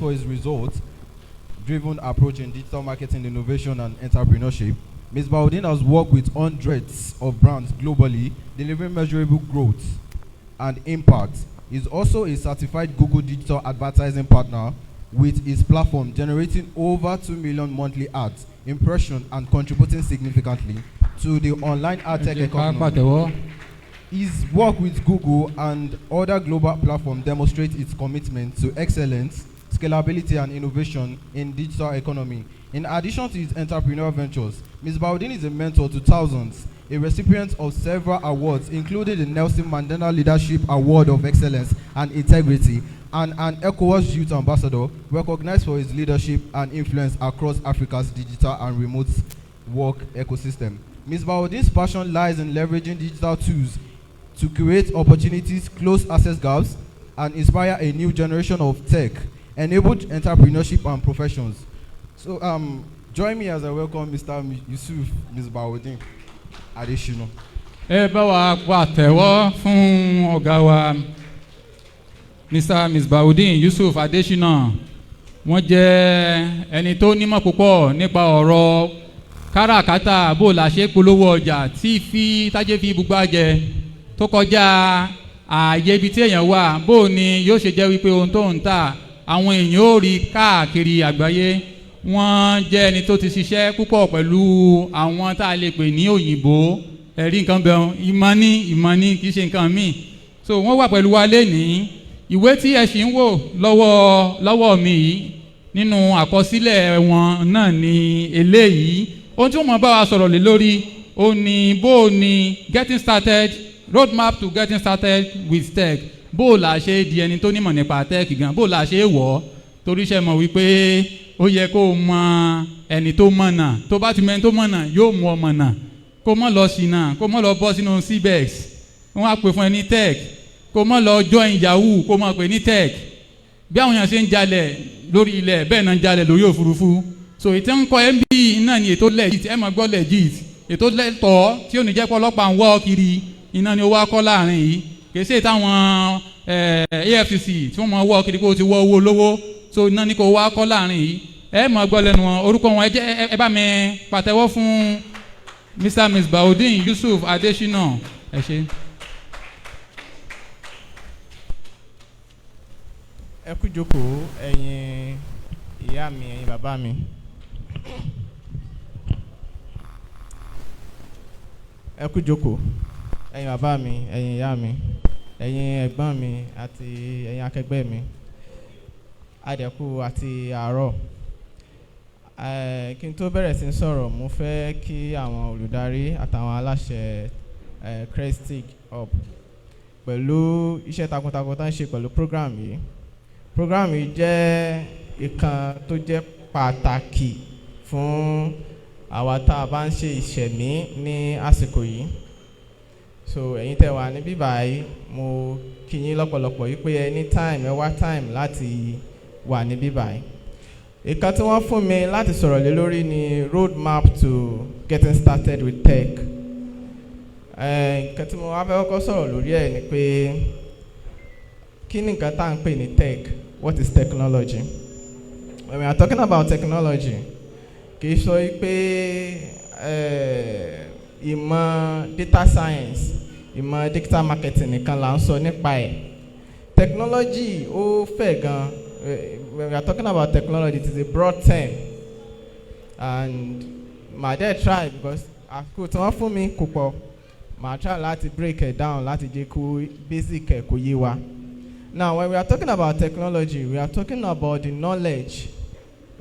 for his results-driven approach in digital marketing, innovation, and entrepreneurship. Ms. Baudin has worked with hundreds of brands globally, delivering measurable growth and impact. He's also a certified Google digital advertising partner, with his platform generating over 2 million monthly ads impressions and contributing significantly to the online ad tech economy. His work with Google and other global platforms demonstrates its commitment to excellence, scalability, and innovation in digital economy. In addition to his entrepreneurial ventures, Ms. Baudin is a mentor to thousands, a recipient of several awards, including the Nelson Mandela Leadership Award of Excellence and Integrity, and an ECOWAS Youth Ambassador, recognized for his leadership and influence across Africa's digital and remote work ecosystem. Ms. Baudin's passion lies in leveraging digital tools to create opportunities, close access gaps, and inspire a new generation of tech-enabled entrepreneurship and professions. So, join me as I welcome Mr. Yusuf Ms. Baudin Adesina. Bawa pàtẹ́wọ́ fún ọ̀gá wa Mr. Ms. Baudin Yusuf Adesina. Wọ́n jẹ́ ẹni tó nímọ̀ púpọ̀ nípa ọ̀rọ̀ káràkátà bó la ṣe polówó ọjà tí tájé fi ibùgbà jẹ tó kọjá ààyè ibi tí èèyàn wà, bó ni yóò ṣe jẹ́ wípé ohun tó ń tà àwọn èèyàn ó rí káàkiri àgbáyé. Wọ́n jẹ́ ẹni tó ti ṣiṣẹ́ púpọ̀ pẹ̀lú àwọn tá a lè pè ní òyìnbó, ẹ̀rí nǹkan bẹ̀rù ìmọ̀ ní kì í ṣe nǹkan míì. So wọ́n wà pẹ̀lú wa lénìí. Ìwé tí ẹ ṣì ń wò lọ́wọ́ mi yìí nínú àkọsílẹ̀ wọn náà ni eléyìí. Ohun tí wọ́n mọ̀ bá wa sọ̀rọ̀ lé lórí ó ní bó ni getting started, roadmap to getting started with tech. Bó la ṣe di ẹni tó nímọ̀ nípa tech gan, bó la ṣe wọ̀ ọ́, torí ṣe mọ̀ wípé ó yẹ kó mọ ẹni tó mọ̀nà, tó bá ti mọ ẹni tó mọ̀nà yóò mú ọ mọ̀nà, kó mọ̀ lọ ṣìnà, kó mọ̀ lọ bọ́ sínú cbex wọ́n á pè fún ẹni tech, kó mọ̀ lọ join yahoo, kó mọ̀ pè ní tech. Bí àwọn èèyàn ṣe ń jalè lórí ilẹ̀ bẹ́ẹ̀ náà ń jalè lórí òfurufú. So ètò ń kọ́ mb náà ni ètò legit, ẹ máa gbọ́ legit, ètò lẹ́tọ̀ọ́ tí ò ní jẹ́ pé ọlọ́pàá ń wọ́ kiri iná ni ó wá kọ́ láàrin yìí. Kìí ṣe táwọn AFCC tí wọ́n máa wọ́ kiri kó o ti wọ́ owó lówó, so iná ni kò wá kọ́ láàrin yìí. Ẹ máa gbọ́ lẹ́nu wọn, orúkọ wọn ẹ bá mi pàtẹ́wọ́ fún Mr. Ms. Baudin Yusuf Adesina. Ẹ ṣé. Ẹ kú jókòó ẹ̀yin ìyá mi, ẹ̀yin bàbá mi. Ẹ kú jókòó ẹ̀yin bàbá mi, ẹ̀yin ìyá mi, ẹ̀yin ẹ̀gbọ́n mi àti ẹ̀yin akẹgbẹ́ mi. Adẹ̀kú àti àárọ̀. Kí n tó bẹ̀rẹ̀ sí sọ̀rọ̀, mo fẹ́ kí àwọn olùdarí àtàwọn aláṣẹ Cresdig up pẹ̀lú iṣẹ́ takuntakun tó ń ṣe pẹ̀lú program yìí. Program yìí jẹ́ ìkan tó jẹ́ pàtàkì fún àwa tá a bá ń ṣe ìṣẹ̀mí ní àsìkò yìí. So ẹ̀yin tẹ́ wà níbí báyìí, mo kí yín lọ́pọ̀lọpọ̀ yìí pé anytime ẹ wá time láti wà níbí báyìí. Ìkan tí wọ́n fún mi láti sọ̀rọ̀ lé lórí ni roadmap to getting started with tech. Nǹkan tí mo wá fẹ́ kọ́kọ́ sọ̀rọ̀ lórí ẹ̀ ni pé kí ni nǹkan tá à ń pè ní tech? What is technology? When we are talking about technology, kì í sọ pé ìmọ̀ data science, ìmọ̀ digital marketing nìkan là ń sọ nípa ẹ̀. Technology ó fẹ̀ gan. When we are talking about technology, it is a broad term, and my dad try because àkókò tí wọ́n fún mi kò pọ̀, màá try láti break it down láti jẹ́ kó basic ẹ̀ kó yé wa. Now, when we are talking about technology, we are talking about the knowledge,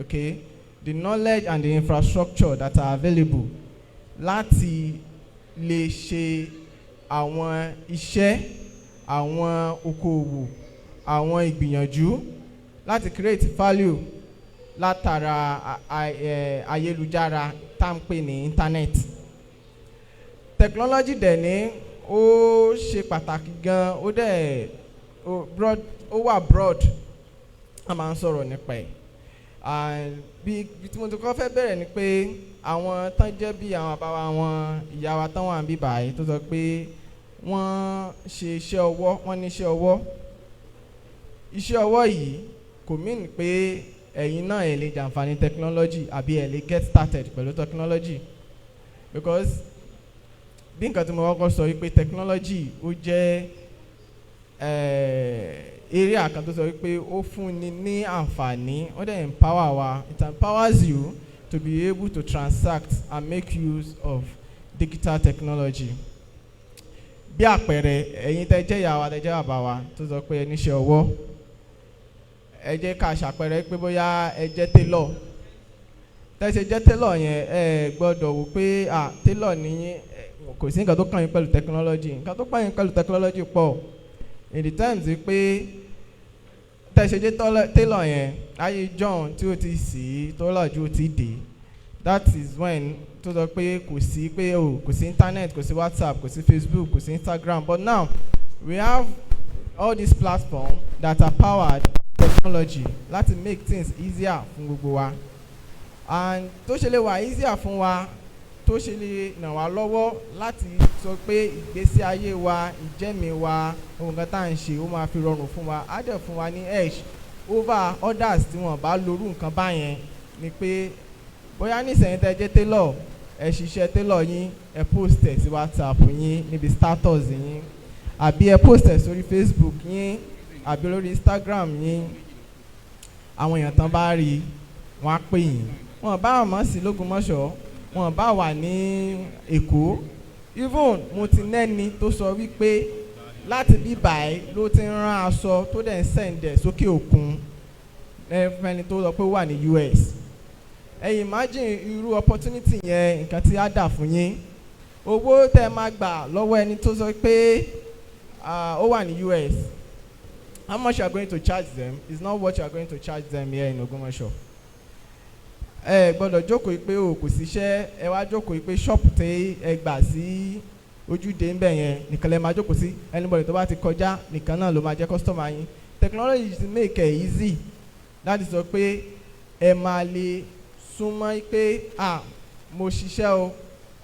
okay, the knowledge and the infrastructure that are available láti lè ṣe àwọn iṣẹ́, àwọn okòwò, àwọn ìgbìyànjú láti create value látara ayélujára tá ń pè ní internet. Technology dẹ̀ ní ó ṣe pàtàkì gan, ó dẹ̀ ó wà broad, a máa ń sọ̀rọ̀ nípa ẹ̀. Bí tí mo ti kọ́ fẹ́ bẹ̀rẹ̀ ni pé àwọn tán jẹ́ bí àwọn bàbá wọn, ìyá wa tán wà ń bí báyìí tó sọ pé wọ́n ṣe iṣẹ́ ọwọ́, wọ́n ní iṣẹ́ ọwọ́. Iṣẹ́ ọwọ́ yìí kò mean pé ẹ̀yin náà ẹ̀ lè jàǹfààní technology àbí ẹ̀ lè get started pẹ̀lú technology, because bí nǹkan tí mo kọ́kọ́ sọ wípé technology ó jẹ́ area kan tó sọ wípé ó fúnni ní àǹfààní, ó dẹ̀ empower wa, it empowers you to be able to transact and make use of digital technology. Bí àpẹẹrẹ ẹ̀yin tẹ́ jẹ́ ìyá wa tẹ́ jẹ́ bàbá wa tó sọ pé ẹ níṣẹ́ ọwọ́, ẹ jẹ́ ká ṣàpẹẹrẹ pé bóyá ẹ jẹ́ tailor, tẹ́ ṣe jẹ́ tailor yẹn ẹ gbọ́dọ̀ wò pé tailor nìyí kò sí nǹkan tó kàn yín pẹ̀lú technology, nǹkan tó kàn yín pẹ̀lú technology pọ̀. In the times pé tẹ́ ṣe jẹ́ tailor yẹn ayé john tí ó ti sì tó lọ́jú ó ti dé, that is when tó sọ pé kò sí pé kò sí internet, kò sí WhatsApp, kò sí Facebook, kò sí Instagram, but now we have all these platforms that are powered by technology láti make things easier fún gbogbo wa, and tó ṣe lè wà easier fún wa, tó ṣe lè ràn wá lọ́wọ́ láti sọ pé ìgbésí ayé wa, ìjẹ́mi wa, ohun kan tá à ń ṣe ó máa fi rọrùn fún wa, á dẹ̀ fún wa ní edge over others tí wọ́n bá lórú nǹkan báyẹn. Ni pé bóyá nísìnyí tẹ́ jẹ́ tailor, ẹ ṣiṣẹ́ tailor yín, ẹ post ẹ̀ sí WhatsApp yín níbi status yín, àbí ẹ post ẹ̀ sórí Facebook yín, àbí lórí Instagram yín, àwọn èèyàn tán bá rí wọ́n á pè yín. Wọ́n bá mọ̀ sí l'Ógbómọ̀ṣọ́, wọ́n bá wà ní Èkó, even mo ti nẹ́ni tó sọ wípé láti bí báyìí ló ti ń rán aṣọ tó dẹ̀ ń sẹ̀ǹdẹ̀ sókè òkun ẹni tó sọ pé ó wà ní US. Ẹ imagine irú opportunity yẹn, nǹkan tí á dà fún yín. Owó tẹ́ máa gbà lọ́wọ́ ẹni tó sọ pé ó wà ní US, how much you are going to charge them is not what you are going to charge them here in Ogbomoso. Ẹ gbọ́dọ̀ jókòó pé kò síṣẹ́, ẹ wá jókòó pé ṣọ́ọ̀pù tẹ́ ẹ gbà sí ojúde ń bẹ̀ yẹn nìkan lẹ máa jókòó sí, anybody tó bá ti kọjá nìkan náà ló máa jẹ́ customer yín. Technology is make it easy láti sọ pé ẹ máa lè súnmọ́ pé mo ṣiṣẹ́ o,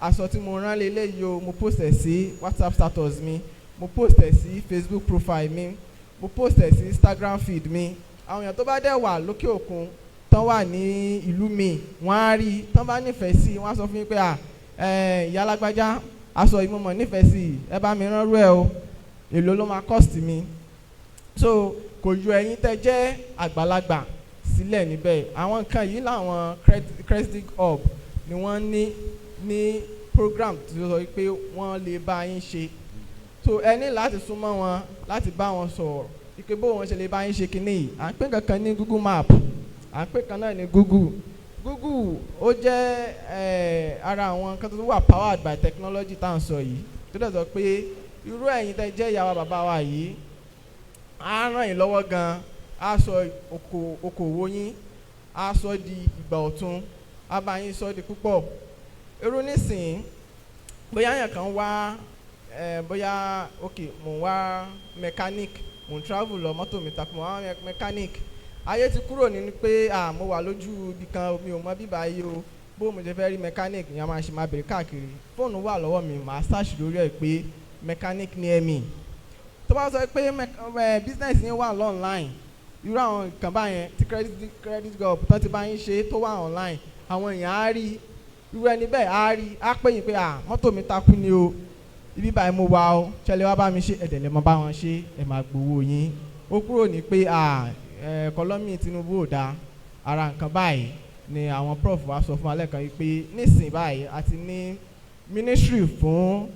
aṣọ tí mo rán lélẹ́yìí o, mo post ẹ̀ sí WhatsApp status mi, mo post ẹ̀ sí Facebook profile mi, mo post ẹ̀ sí Instagram feed mi. Àwọn èèyàn tó bá dẹ̀ wà lókè òkun tán wà ní ìlú mi, wọ́n á rí, tán bá nífẹ̀ẹ́ sí, wọ́n á sọ fún yín pé ìyá alágbájá aṣọ yìí mo mọ̀ nífẹ̀ẹ́ sí, ẹ bá mi rán rú ẹ o, èló ló máa cost mi. So kò yọ ẹ̀yin tẹ́ jẹ́ àgbàlagbà sílẹ̀ níbẹ̀. Àwọn nǹkan yìí làwọn Cresdig hub ni wọ́n ní program tí ó sọ pé wọ́n lè bá yín ṣe. So ẹ ní láti súnmọ́ wọn láti bá wọn sọ̀rọ̀ ike bó wọn ṣe lè bá yín ṣe kinní yìí. À ń pè kankan ní Google Map, à ń pè kan náà ní Google. Google ó jẹ́ ara àwọn nǹkan tó wà powered by technology tá à ń sọ yìí, tó dẹ̀ sọ pé irú ẹ̀yin tẹ́ jẹ́ ìyá wa bàbá wa yìí á ràn yín lọ́wọ́ gan, á sọ okòwò yín, á sọ di ìgbà ọ̀tun, á bá yín sọ di púpọ̀. Irú nísìnyí bóyá yẹn kan wá bóyá mò ń wá mechanic, mò ń travel lọ mọ́tò mi takùn, mò ń wá mechanic. Ayé ti kúrò nínú pé mo wà lójú ibi kan, mi ò mọ bíbá yìí o, bó mo ṣe fẹ́ rí mechanic yẹn máa ṣe máa bèrè káàkiri. Fóònù wà lọ́wọ́ mi, màá search lórí ẹ̀ pé mechanic near me. Tó bá sọ pé business yẹn wà online, irú àwọn nǹkan báyẹn tí Cresdig hub tán ti bá yín ṣe tó wà online, àwọn èèyàn á rí, irú ẹni bẹ́ẹ̀ á rí, á pè yín pé mọ́tò mi takú ni o, ibi báyìí mo wà o, ṣẹlẹ̀ wá bá mi ṣe, ẹ̀dẹ̀ lè mọ bá wọn ṣe, ẹ̀ máa gbowó yín. Ó kúrò ní pé kọlọ́mì Tinubu ò dáa. Ara nǹkan báyìí ni àwọn prof wa sọ fún alẹ́ kan yìí pé nísìnyí báyìí a ti ní ministry fún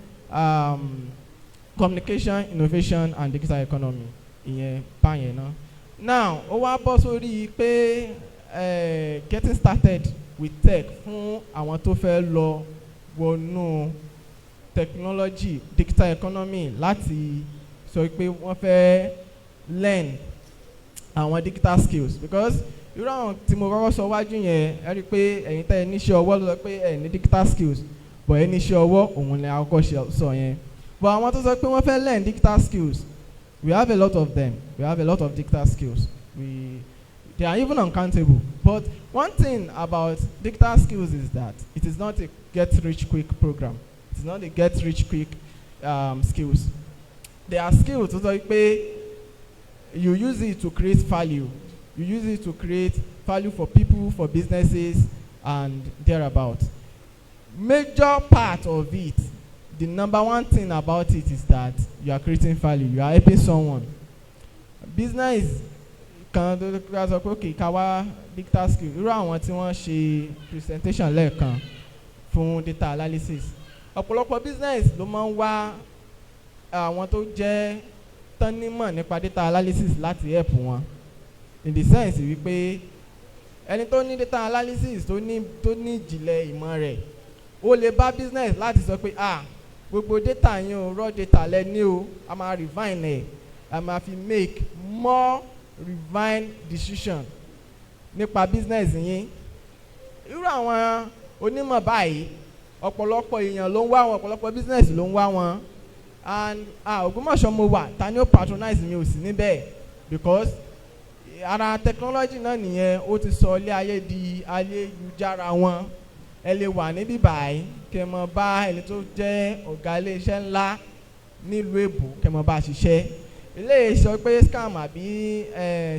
communication, innovation and digital economy, ìyẹn báyẹn náà. Now ó wá bọ́ sórí pé getting started with tech fún àwọn tó fẹ́ lọ wọnú technology, digital economy, láti sọ pé wọ́n fẹ́ learn àwọn digital skills, because irú àwọn tí mo kọ́kọ́ sọ wájú yẹn ẹ rí i pé ẹ̀yin tẹ́ ẹ níṣẹ́ ọwọ́ ló sọ pé ẹ ní digital skills, but ẹ níṣẹ́ ọwọ́ òun ni àkọ́kọ́ sọ yẹn. But àwọn tó sọ pé wọ́n fẹ́ learn digital skills, we have a lot of them, we have a lot of digital skills, they are even uncountable. But one thing about digital skills is that it is not a get rich quick program, it is not a get rich quick skills. There are skills tó sọ pé you use it to create value You use it to create value for people, for businesses, and thereabout. Major part of it, the number one thing about it is that you are creating value. You are helping someone. Business kan tó sọ pé okay ká wá digital skill. Irú àwọn tí wọ́n ṣe presentation lẹ́ẹ̀kan fún data analysis. Ọ̀pọ̀lọpọ̀ business ló máa ń wá àwọn tó jẹ́ tán nímọ̀ nípa data analysis láti help wọn. In the sense wípé ẹni tó ní data analysis tó ní ìjìnlẹ̀ ìmọ̀ rẹ̀ ó lè bá business láti sọ pé gbogbo data yín o raw data lẹ ní o a máa refine ẹ̀ a máa fi make more refine decision nípa business yín. Irú àwọn onímọ̀ báyìí ọ̀pọ̀lọpọ̀ èèyàn ló ń wá wọn, ọ̀pọ̀lọpọ̀ business ló ń wá wọn, and Ògbómọ̀ṣọ́ mo wà ta ni ó patronize mi ò sí níbẹ̀ because ara technology náà nìyẹn ó ti sọ ilé ayé di ayélujára wọn. Ẹ lè wà níbí báyìí kẹ́ mọ bá ẹni tó jẹ́ ọ̀gá ilé iṣẹ́ ńlá nílùú èbó kẹ́ mọ bá ṣiṣẹ́. Ilé sọ pé scam àbí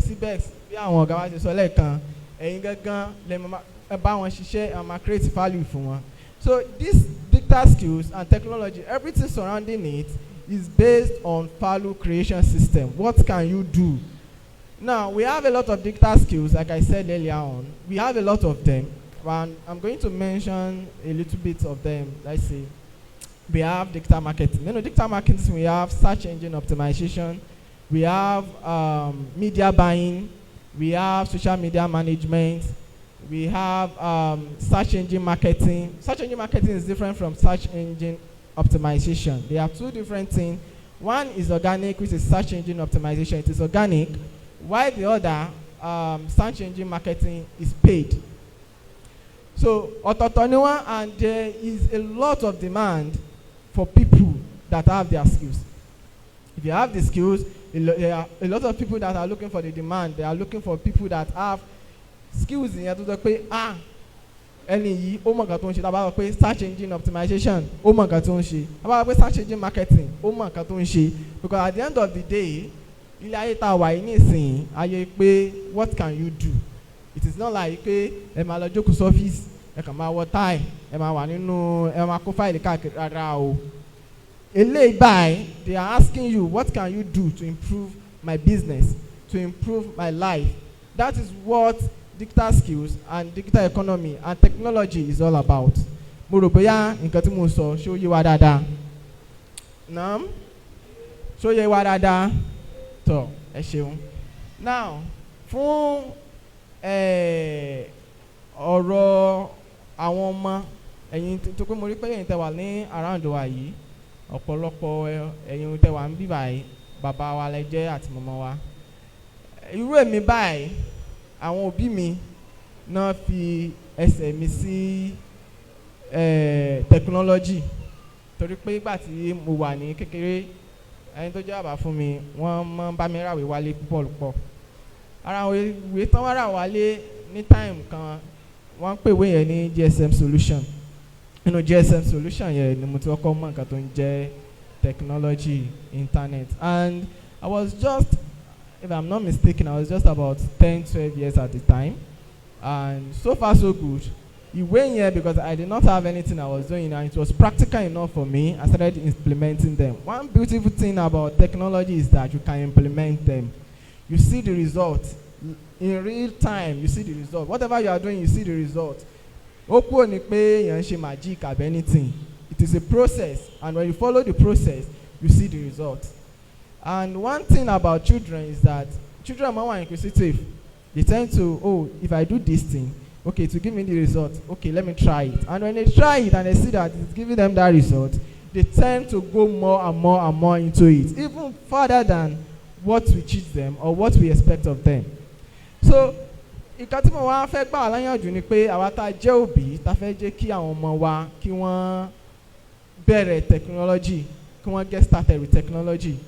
cbex bí àwọn ọ̀gá wa ṣe sọ lẹ́ẹ̀kan ẹ̀yin gangan lè bá wọn ṣiṣẹ́ and ma create value fún wọn. So these digital skills and technology, everything surrounding it is based on value creation system. What can you do? Now we have a lot of digital skills, like I said earlier on. We have a lot of them, and I'm going to mention a little bit of them. Let's see. We have digital marketing. You know, digital marketing, we have search engine optimization, we have media buying, we have social media management, we have search engine marketing. Search engine marketing is different from search engine optimization. They are two different things. One is organic, which is search engine optimization. It is organic, while the other, search engine marketing, is paid. So, ọ̀tọ̀ọ̀tọ̀ and there is a lot of demand for people that have their skills. If you have the skills, there are a lot of people that are looking for the demand. They are looking for people that have skills in here to pé ẹni yìí ó mọ̀ nǹkan tó ń ṣe. Tá bá sọ pé search engine optimization ó mọ̀ nǹkan tó ń ṣe. Tá bá sọ pé search engine marketing ó mọ̀ nǹkan tó ń ṣe. Because at the end of the day, ilé ayé tá a wà yìí nísìnyí ayé pé what can you do? It is not like pé ẹ máa lọ jókòó sọ́fíìsì ẹ kàn máa wọ táì ẹ máa wà nínú ẹ máa kó fáìlì káàkiri rárá o. Eléyìí báyìí they are asking you what can you do to improve my business, to improve my life. That is what digital skills and digital economy and technology is all about. Mo rò bóyá nǹkan tí mo sọ ṣó yé wa dáadáa. Naam, ṣó yé wa dáadáa. Tọ́ ẹ ṣeun. Now fún ọ̀rọ̀ àwọn ọmọ ẹ̀yin tó pé mo rí pé ẹ̀yin tẹ́ wà ní around wa yìí ọ̀pọ̀lọpọ̀ ẹ̀yin tẹ́ wà ń bí báyìí bàbá wa lẹ jẹ́ àti màmá wa. Irú èmi báyìí àwọn òbí mi náà fi ẹsẹ̀ mi sí technology torí pé ìgbà tí mo wà ní kékeré ẹni tó jẹ́ bàbá fún mi wọ́n máa ń bá mi ràwé wálé púpọ̀. Ara àwọn ìwé tán wá rà wálé ní time kan wọ́n pè ìwé yẹn ní GSM solution. Nínú GSM solution yẹn ni mo ti kọ́kọ́ mọ̀ nǹkan tó ń jẹ́ technology internet, and I was just, if I'm not mistaken, I was just about 10-12 years at the time, and so far so good. Ìwé yẹn, because I did not have anything I was doing and it was practical enough for me, I started implementing them. One beautiful thing about technology is that you can implement them. You see the result in real time. You see the result. Whatever you are doing, you see the result. Ó kúrò ní pé èèyàn ṣe magic or anything. It is a process, and when you follow the process, you see the result. And one thing about children is that children are more inquisitive. They tend to, oh, if I do this thing, okay, to give me the result, okay, let me try it. And when they try it and they see that it's giving them that result, they tend to go more and more and more into it, even further than what we teach them or what we expect of them. So, ìkan tí mo wá fẹ́ gbà láyànjú ni pé àwa tá a jẹ́ òbí tá fẹ́ jẹ́ kí àwọn ọmọ wa kí wọ́n bẹ̀rẹ̀ technology, kí wọ́n get started with technology.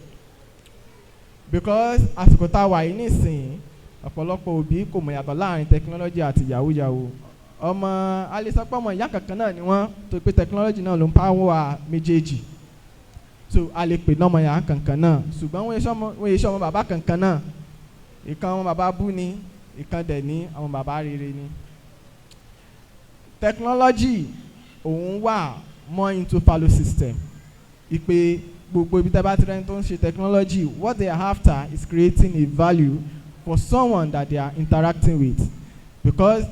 Because àsìkò tá a wà yìí nísìnyí ọ̀pọ̀lọpọ̀ òbí kò mọ̀ yàtọ̀ láàrin technology àti yahoo. Ọmọ alẹ́sọ́pọ̀ ọmọ ìyá kankan náà ni wọ́n tó pé technology náà ló ń power méjèèjì. So a lè pè lọ́mọ ìyá kankan náà ṣùgbọ́n wọ́n yẹ sọ́mọ bàbá kankan náà. Ìkan ọmọ bàbá bú ni ìkan dẹ̀ ní àwọn bàbá rere ni. Technology òun wà more into value system. Ìpè gbogbo ibi tẹ́ bá ti rẹ́ni tó ń ṣe technology, what they are after is creating a value for someone that they are interacting with. Because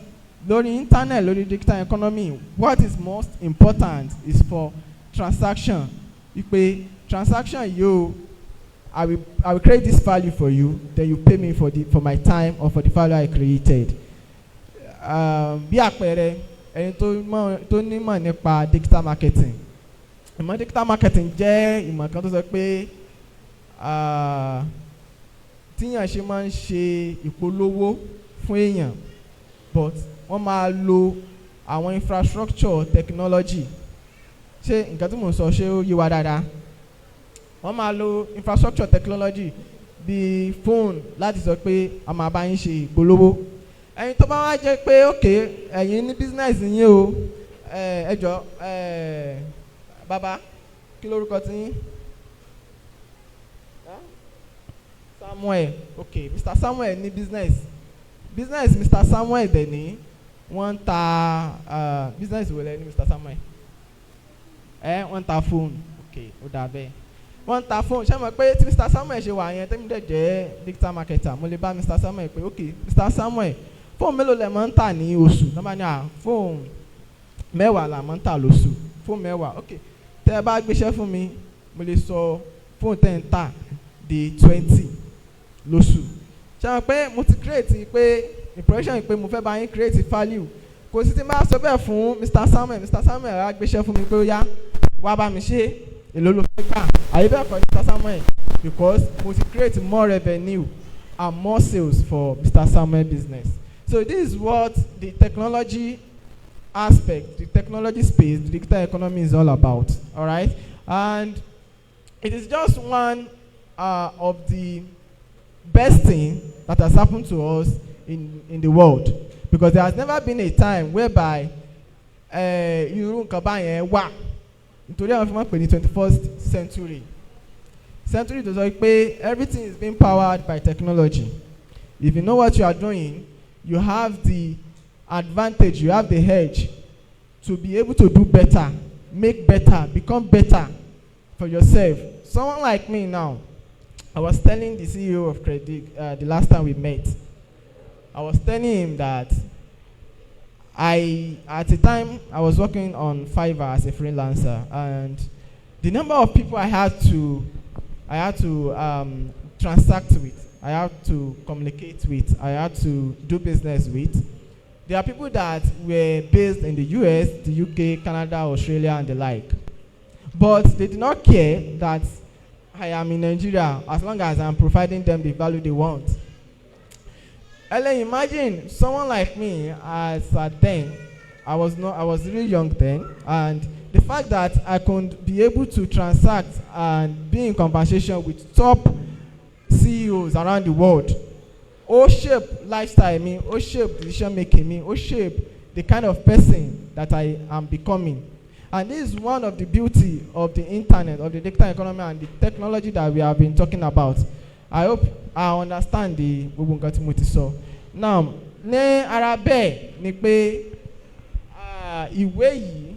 lórí internet, lórí digital economy, what is most important is for transaction. Ìpè transaction yóò, I will create this value for you, then you pay me for my time or for the value I created. Bí àpẹẹrẹ, ẹni tó nímọ̀ nípa digital marketing. Ìmọ̀ digital marketing jẹ́ ìmọ̀ kan tó sọ pé tíyàn ṣe máa ń ṣe ìpolówó fún èèyàn, but wọ́n máa lo àwọn infrastructure technology. Ṣé nǹkan tí mò ń sọ ṣé ó yé wa dáadáa? Wọ́n máa lo infrastructure technology bíi phone láti sọ pé a máa bá yín ṣe ìpolówó. Ẹ̀yin tó bá wá jẹ́ pé okay, ẹ̀yin ní business yín o, ẹ jọ̀ọ́ bàbá kí lórúkọ tí yín? Samuel. Okay, Mr. Samuel ní business Mr. Samuel dẹ̀ ní wọ́n ń ta business wo lẹ ní Mr. Samuel? Wọ́n ń ta phone. Okay, ó dà bẹ́ẹ̀. Wọ́n ń ta phone. Ṣé mo pé tí Mr. Samuel ṣe wà yẹn tẹ́mi dẹ̀ jẹ́ digital marketer, mo lè bá Mr. Samuel pé okay, Mr. Samuel, phone mélòó lẹ máa ń tà ní oṣù? Nọ́mbà ní phone 10 la máa ń tà lóṣù. Phone 10. Okay, tẹ́ ẹ bá gbéṣẹ́ fún mi, mo lè sọ phone tẹ́ ń tà di 20 lóṣù. Ṣé mo pé mo ti create pé impression pé mo fẹ́ bá yín create value. Kò sí tí n bá sọ bẹ́ẹ̀ fún Mr. Samuel á gbéṣẹ́ fún mi pé ó yá wá bá mi ṣe èlò ló fẹ́ gbà. Àyè bẹ́ẹ̀ kọ́ Mr. Samuel, because mo ti create more revenue and more sales for Mr. Samuel business. So this is what the technology aspect, the technology space, the digital economy is all about. All right, and it is just one of the best thing that has happened to us in the world, because there has never been a time whereby irú nǹkan báyẹn wà nítorí àwọn fi máa ń pè ní 21st century tó sọ pé everything is being powered by technology. If you know what you are doing, you have the advantage, you have the edge to be able to do better, make better, become better for yourself. Someone like me now, I was telling the CEO of Cresdig the last time we met, I was telling him that at the time I was working on Fiverr as a freelancer, and the number of people I had to transact with, I had to communicate with, I had to do business with. There are people that were based in the US, the UK, Canada, Australia, and the like. But they did not care that I am in Nigeria as long as I'm providing them the value they want. Imagine someone like me as then, I was really young then, and the fact that I could be able to transact and be in conversation with top CEOs around the world, ó shape lifestyle me, ó shape decision making me, ó shape the kind of person that I am becoming. And this is one of the beauty of the internet, of the digital economy and the technology that we have been talking about. I hope I understand the gbogbo nǹkan tí mo ti sọ. Now, ní ara bẹ́ẹ̀ ni pé ìwé yìí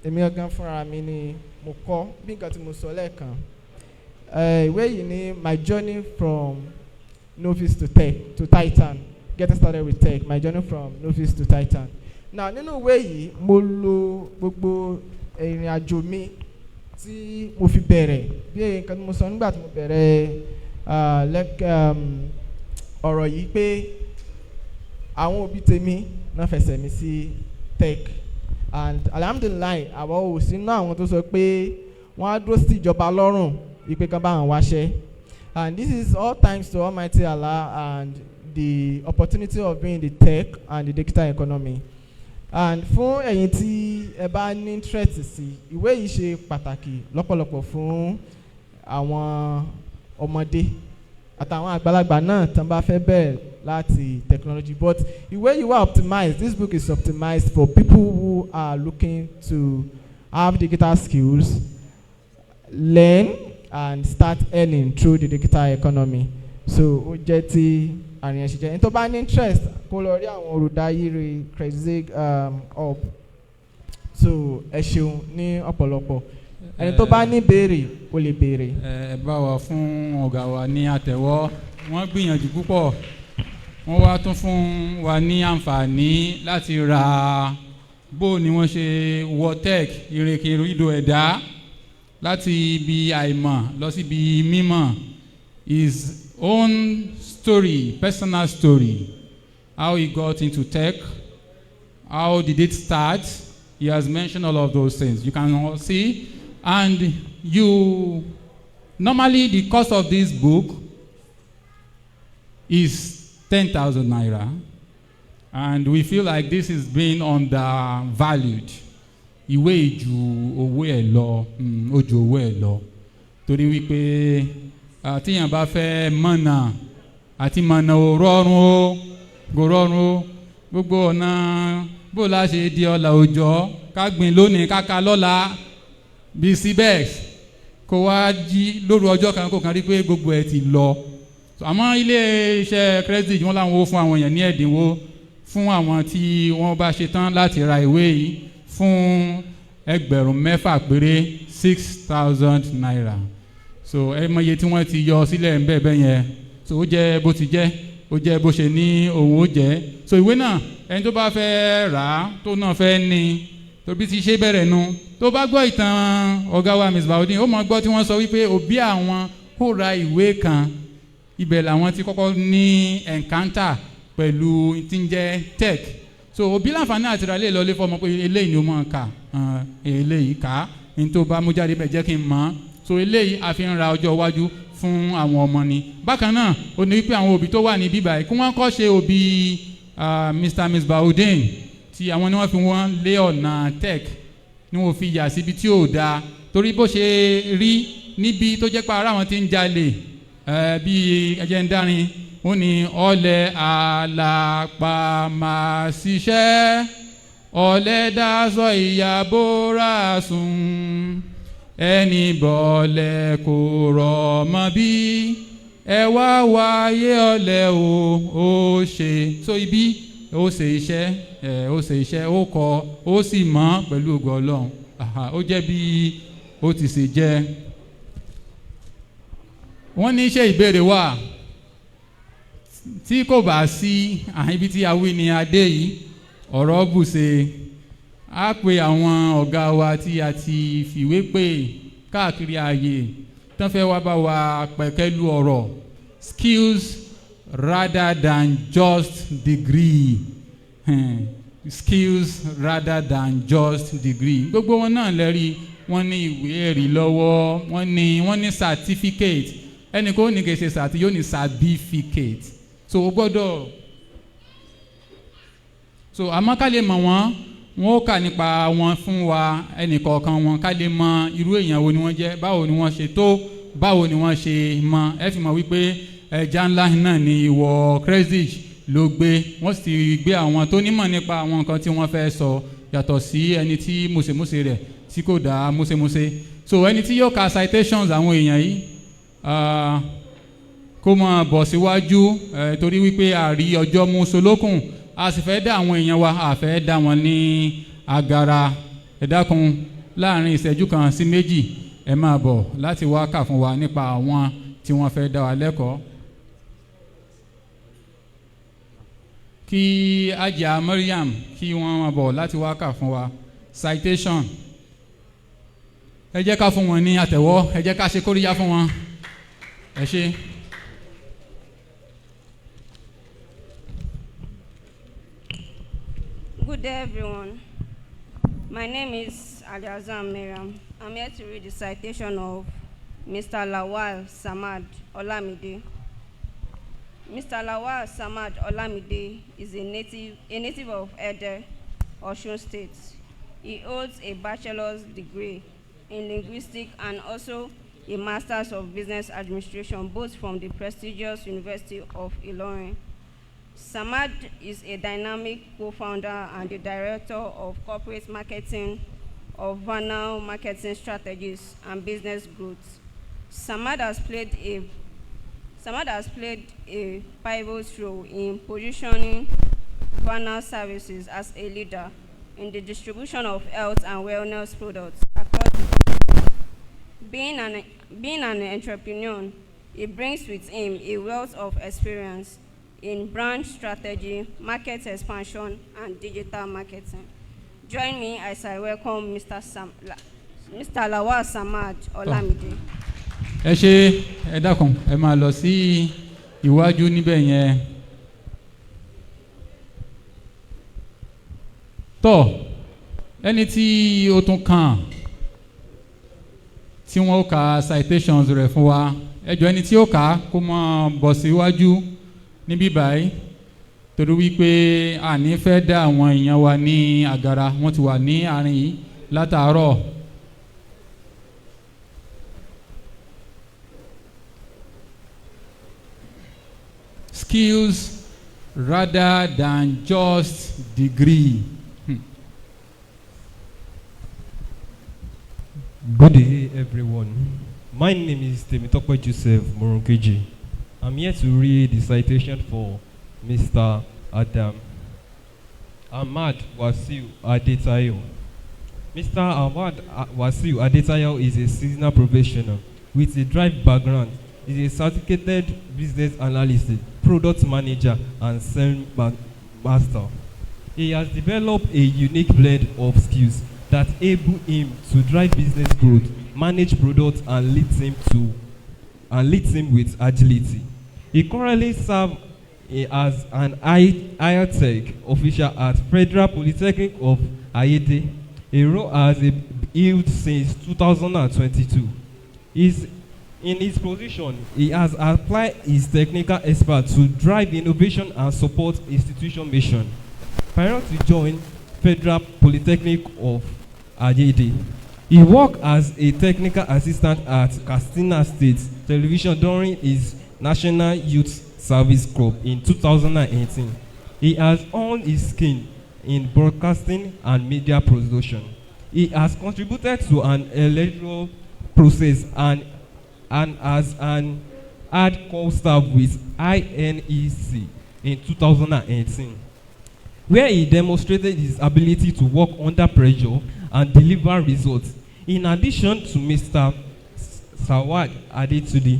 èmi gangan fúnra mi ni mo kọ bí nǹkan tí mo sọ lẹ́ẹ̀kan. Ìwé yìí ni My Journey from Novice to Titan, Getting Started with Tech, My Journey from Novice to Titan. Now, nínú ìwé yìí mo lo gbogbo ìrìn àjò mi tí mo fi bẹ̀rẹ̀ bí nǹkan tí mo sọ nígbà tí mo bẹ̀rẹ̀ ọ̀rọ̀ yìí pé àwọn òbí tèmi náà fẹsẹ̀ mi sí tech, and alhamdulilayi àwọn ò sí náà àwọn tó sọ pé wọ́n á dúró sí ìjọba lọ́rùn ìpè kan bá wọn wáṣẹ́, and this is all thanks to Almighty Allah and the opportunity of being in the tech and the digital economy. And fún ẹ̀yin tí ẹ bá ní interest sí ìwé yìí ṣe pàtàkì lọ́pọ̀lọpọ̀ fún àwọn ọmọdé àtàwọn àgbàlagbà náà tán bá fẹ́ bẹ̀rẹ̀ láti technology, but ìwé yìí wà optimized. This book is optimized for people who are looking to have digital skills, learn and start earning through the digital economy. So ó jẹ́ ti àríyàn ṣe jẹ́. Ẹni tó bá ní interest kó lọ rí àwọn olùdarí Cresdig up. So ẹ ṣeun ní ọ̀pọ̀lọpọ̀. Ẹni tó bá ní béèrè ó lè béèrè. Ẹ bá wa fún ọ̀gá wa ní àtẹ́wọ́, wọ́n gbìyànjú púpọ̀, wọ́n wá tún fún wa ní àǹfààní láti ra bó ni wọ́n ṣe wọ tech ìrìnkèrindò ẹ̀dá láti ibi àìmọ̀ lọ sí ibi mímọ̀. His own story, personal story, how he got into tech, how did it start. He has mentioned all of those things. You can all see. And you, normally the cost of this book is 10,000 naira. And we feel like this is being undervalued. Ìwé ìjù owó ẹ̀ lọ, ojú owó ẹ̀ lọ. Torí wípé tíyàn bá fẹ́ mọ̀nà àti mọ̀nà ò rọrùn o, kò rọrùn o. Gbogbo ọ̀nà bó la ṣe di ọ̀la òjọ́ ká gbìn lónìí káka lọ́la bí síbẹ̀ kó wá jí lóru ọjọ́ kan kó kan rí pé gbogbo ẹ̀ ti lọ. Àmọ́ ilé iṣẹ́ Cresdig wọ́n láwọn ó fún àwọn èèyàn ní ẹ̀dínwó fún àwọn tí wọ́n bá ṣe tán láti ra ìwé yìí fún 6,000 péré, 6,000 naira. So ẹ mọ iye tí wọ́n ti yọ sílẹ̀ ń bẹ́ẹ̀ bẹ́ẹ̀ yẹn. So ó jẹ́ bó ti jẹ́, ó jẹ́ bó ṣe ní òun ó jẹ́. So ìwé náà ẹni tó bá fẹ́ rà á tó náà fẹ́ ní tóbi ti ṣe bẹ̀rẹ̀ nu. Tó bá gbọ́ ìtàn ọ̀gá wa Miss Baudin ó mọ̀ gbọ́ tí wọ́n sọ wípé òbí àwọn ó ra ìwé kan, ibẹ̀ làwọn ti kọ́kọ́ ní encounter pẹ̀lú tí ń jẹ́ tech. So òbí láǹfààní àti ra lè lọ lé fọmọ pé eléyìí ni ó máa kà, eléyìí kà ní tó bá mú jáde bẹ̀ jẹ́ kí n mọ̀. So eléyìí a fi ń ra ọjọ́ iwájú fún àwọn ọmọ ni. Bákan náà ó ní wípé àwọn òbí tó wà ní bíbá yìí kí wọ́n kọ́ ṣe òbí Mr. Miss Baudin tí àwọn ni wọ́n fi wọ́n lé ọ̀nà tech ni wọ́n fi yà síbi tí ò dáa. Torí bó ṣe rí níbi tó jẹ́ pé ara wọn ti ń jalè bí ẹjẹ́ ń dárin ó ní ọ̀lẹ àlàpà máa ṣiṣẹ́, ọ̀lẹ dáṣọ ìyàbóra sùn, ẹni bọ̀lẹ̀ kò rọ̀ mọ́ bí, ẹ wá wáyé ọ̀lẹ ó ṣe. So ibi ó ṣe iṣẹ́ ó kọ ó sì mọ̀ pẹ̀lú ògo Ọlọ́run. Ó jẹ́ bí ó ti ṣe jẹ́. Wọ́n ní ṣé ìbéèrè wà tí kò bá sí ibi tí a wí ní adé yìí ọ̀rọ̀ bùṣe á pe àwọn ọ̀gá wa tí a ti fìwé pè káàkiri ààyè tán fẹ́ wá bá wa pẹ̀kẹ́lú ọ̀rọ̀ skills rather than just degree. Skills rather than just degree. Gbogbo wọn náà lẹ́rí wọ́n ní ìwé ẹ̀rí lọ́wọ́, wọ́n ní certificate. Ẹnì kò ní kì í ṣe sàtì yóò ní certificate. So o gbọ́dọ̀ so àmọ́ ká lè mọ̀ wọ́n ó kà nípa wọn fún wa ẹnì kọ̀ọ̀kan wọn ká lè mọ irú èèyàn wo ni wọ́n jẹ́, báwo ni wọ́n ṣe tó, báwo ni wọ́n ṣe mọ. Ẹ fi mọ̀ wípé ẹja ńlá náà ni ìwọ Cresdig ló gbé, wọ́n sì gbé àwọn tó nímọ̀ nípa àwọn nǹkan tí wọ́n fẹ́ sọ yàtọ̀ sí ẹni tí mùsèmùsè rẹ̀ tí kò dá mùsèmùsè. So ẹni tí yóò ka citations àwọn èèyàn yìí kó máa bọ̀ síwájú torí wípé àrí ọjọ́ mú solókùn a sì fẹ́ dá àwọn èèyàn wa a fẹ́ dá wọn ní agara. Ẹ dákun láàrin ìṣẹ́jú kan sí méjì ẹ máa bọ̀ láti wá kà fún wa nípa àwọn tí wọ́n fẹ́ dá wa lẹ́kọ̀ọ́. Kí Ajia Mariam kí wọ́n máa bọ̀ láti wá kà fún wa citation. Ẹ jẹ́ ká fún wọn ní àtẹ́wọ́, ẹ jẹ́ ká ṣe kóríyá fún wọn. Ẹ ṣé. Good day, everyone. My name is Ajilete Mariam. I'm here to read the citation of Mr. Lawal Samad Olamide. Mr. Lawal Samad Olamide is a native of Ede, Osun State. He holds a bachelor's degree in linguistics and also a master's of business administration, both from the prestigious University of Ilorin. Samad is a dynamic co-founder and the director of corporate marketing of Vanal Marketing Strategies and Business Growth. Samad has played a Samad has played a pivotal role in positioning Vanna Services as a leader in the distribution of health and wellness products across the being an entrepreneur, he brings with him a wealth of experience in brand strategy, market expansion, and digital marketing. Join me as I welcome Mr. Lawal Samad Olamide. Ẹ ṣé, ẹ dákun, ẹ máa lọ sí iwájú níbẹ̀ yẹn. Tọ́, ẹni tí ó tún kàn tí wọ́n ó ka citations rẹ̀ fún wa, ẹ jọ̀ọ́ ẹni tí ó kà á kó máa bọ̀ síwájú níbí báyìí torí wípé àní fẹ́ dá àwọn èèyàn wa ní àgàrà, wọ́n ti wà ní àárín yìí látàárọ̀. Skills rather than just degree. Good day, everyone. My name is Temitope Joseph Moronkeji. I'm here to read the citation for Mr. Ahmad Wasiu Adetayo. Mr. Ahmad Wasiu Adetayo is a seasonal professional with a drive background. He is a certificated business analyst, product manager, and sales master. He has developed a unique blend of skills that enable him to drive business growth, manage products, and lead him with agility. He currently serves as an Tech official at Federal Polytechnic of Ajilete, a role as a held since 2022. In his position, he has applied his technical expertise to drive innovation and support institution mission. Prior to join Federal Polytechnic of Ajilete, he worked as a technical assistant at Katsina State Television during his National Youth Service Corps in 2018. He has honed his skill in broadcasting and media production. He has contributed to an electoral process and as an ad call staff with INEC in 2018, where he demonstrated his ability to work under pressure and deliver results. In addition to Mr. Sawad Adetude,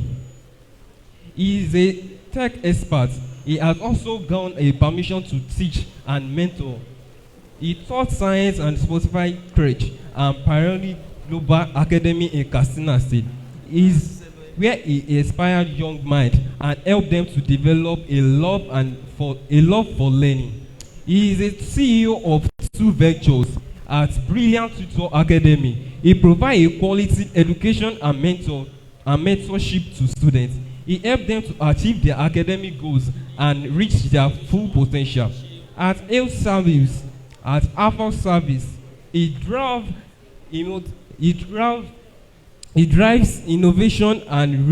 he is a tech expert. He has also gotten a permission to teach and mentor. He taught science and Spotify Crèche and Pioneer Global Academy in Katsina State, where he inspired young minds and helped them to develop a love for learning. He is a CEO of 2 ventures at Brilliant Tutor Academy. He provides a quality education and mentorship to students. He helped them to achieve their academic goals and reach their full potential. At health service, at Alpha Service, he drives innovation and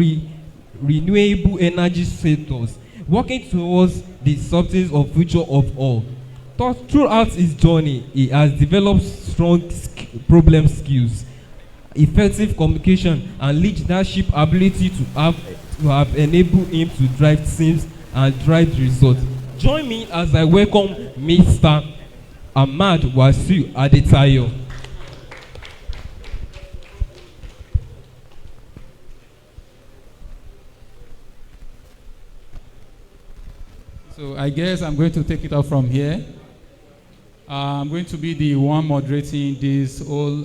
renewable energy sectors, working towards the substance of future of all. Throughout his journey, he has developed strong problem skills, effective communication, and leadership ability to have enabled him to drive teams and drive results. Join me as I welcome Mr. Ahmad Wasiu Adetayo. So I guess I'm going to take it up from here. I'm going to be the one moderating this whole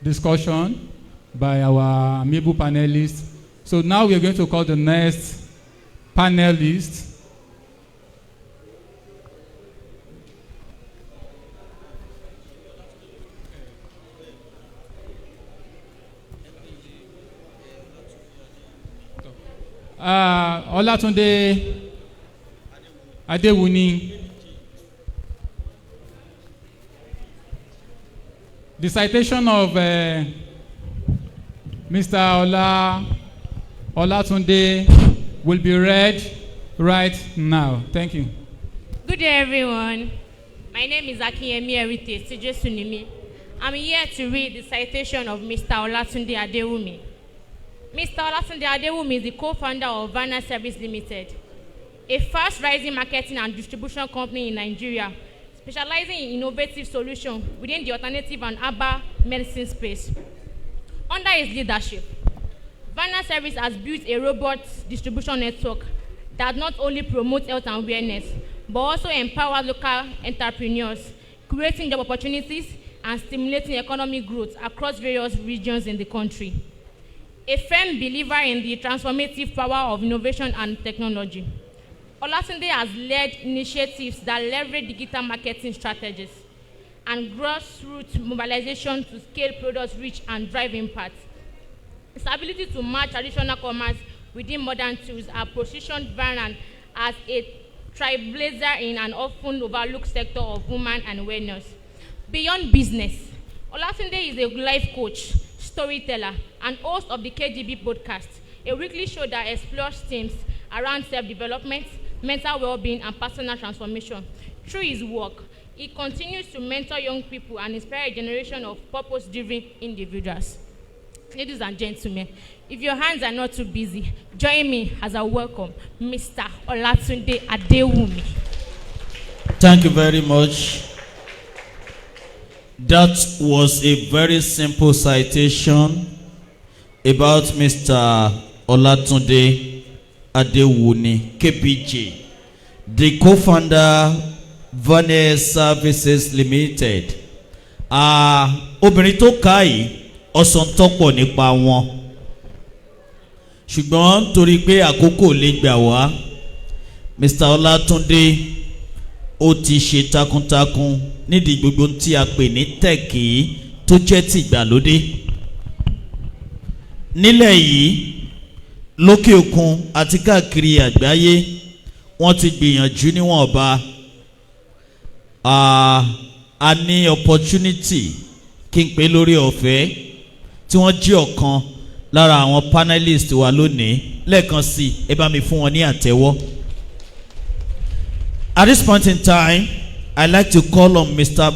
discussion by our amiable panelists. So now we are going to call the next panelist. Olatunde Adewuni. The citation of Mr. Olatunde will be read right now. Thank you. Good day, everyone. My name is Akiyemi Erite Sijesunimi. I'm here to read the citation of Mr. Olatunde Adewumi. Mr. Olatunde Adewumi is the co-founder of Vanna Service Limited, a fast-rising marketing and distribution company in Nigeria, specializing in innovative solutions within the alternative and herbal medicine space. Under his leadership, Vanna Service has built a robust distribution network that not only promotes health and awareness, but also empowers local entrepreneurs, creating job opportunities and stimulating economic growth across various regions in the country. A firm believer in the transformative power of innovation and technology, Olatunde has led initiatives that leverage digital marketing strategies and grassroots mobilization to scale product reach and drive impact. Its ability to match traditional commerce within modern tools has positioned Vanna as a trailblazer in an often overlooked sector of women and wellness. Beyond business, Olatunde is a life coach, storyteller, and host of the KGB podcast, a weekly show that explores themes around self-development, mental well-being, and personal transformation. Through his work, he continues to mentor young people and inspire a generation of purpose-driven individuals. Ladies and gentlemen, if your hands are not too busy, join me as I welcome Mr. Olatunde Adewumi. Thank you very much. That was a very simple citation about Mr. Olatunde Adewumi, KPJ, the co-founder Vanna Services Limited. Obìnrin tó ká yìí ọ̀sán tọ́pọ̀ nípa wọn, ṣùgbọ́n torí pé àkókò lè gbà wá, Mr. Olatunde ó ti ṣe takuntakun nídìí gbogbo tí a pè ní tẹ́ẹ̀kì tó jẹ́ ti ìgbàlódé. Nílẹ̀ yìí, lókè òkun àti káàkiri àgbáyé, wọ́n ti gbìyànjú níwọ̀nba. A ní opportunity kí n pè lórí ọ̀fẹ́ tí wọ́n jẹ́ ọ̀kan lára àwọn panelists wa lónìí. Lẹ́ẹ̀kan sí, ẹ bá mi fún wọn ní àtẹ́wọ́. At this point in time, I'd like to call on Mr.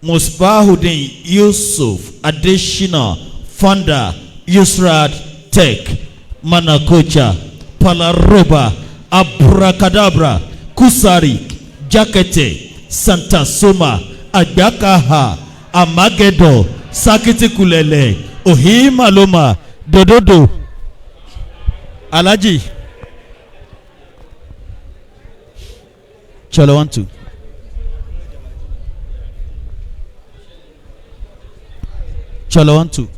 Musbahudeen Yusuf Adeshina, founder, Yusrad Tech, Manakocha, Palaroba, Abracadabra, Kusari, Jakete, Santa Soma, Agbakaha, Amagedo, Sakitikulele, Ohimaloma, Dododo, Alaji. Cholo 1 2. Cholo 1 2.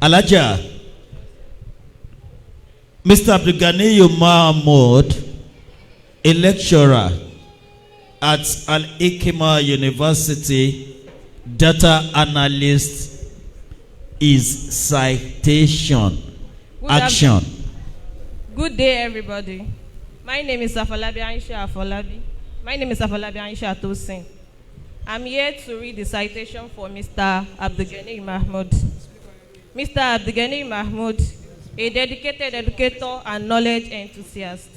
Alaja, Mr. Abdulganiyu Mahmood, a lecturer at Al-Hikma University, data analyst, is citation. Action. Good day, everybody. My name is Afolabi Aisha Afolabi. My name is Afolabi Aisha Tosin. I'm here to read the citation for Mr. Abdulganiyu Mahmood. Mr. Abdulganiyu Mahmood, a dedicated educator and knowledge enthusiast.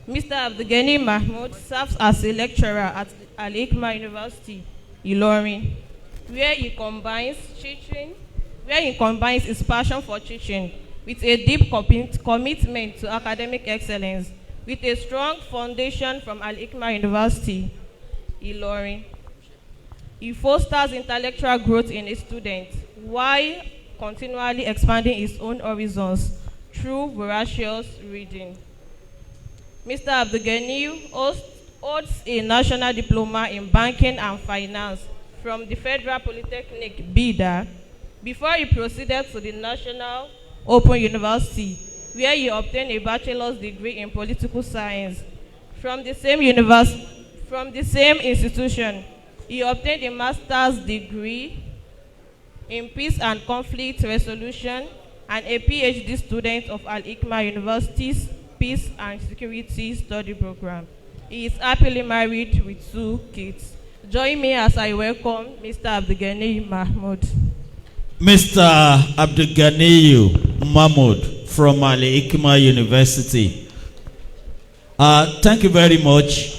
Mr. Abdulganiyu Mahmood serves as a lecturer at Al-Hikma University, Ilorin, where he combines his passion for teaching with a deep commitment to academic excellence, with a strong foundation from Al-Hikma University, Ilorin. He fosters intellectual growth in his students while continually expanding his own horizons through voracious reading. Mr. Abdulganiyu holds a national diploma in banking and finance from the Federal Polytechnic, Bida, before he proceeded to the National Open University, where he obtained a bachelor's degree in political science. From the same institution, he obtained a master's degree in peace and conflict resolution and a PhD student of Al-Hikma University's Peace and Security Study Program. He is happily married with 2 kids. Join me as I welcome Mr. Abdulganiyu Mahmood. Mr. Abdulganiyu Mahmood from Al-Hikma University. Thank you very much.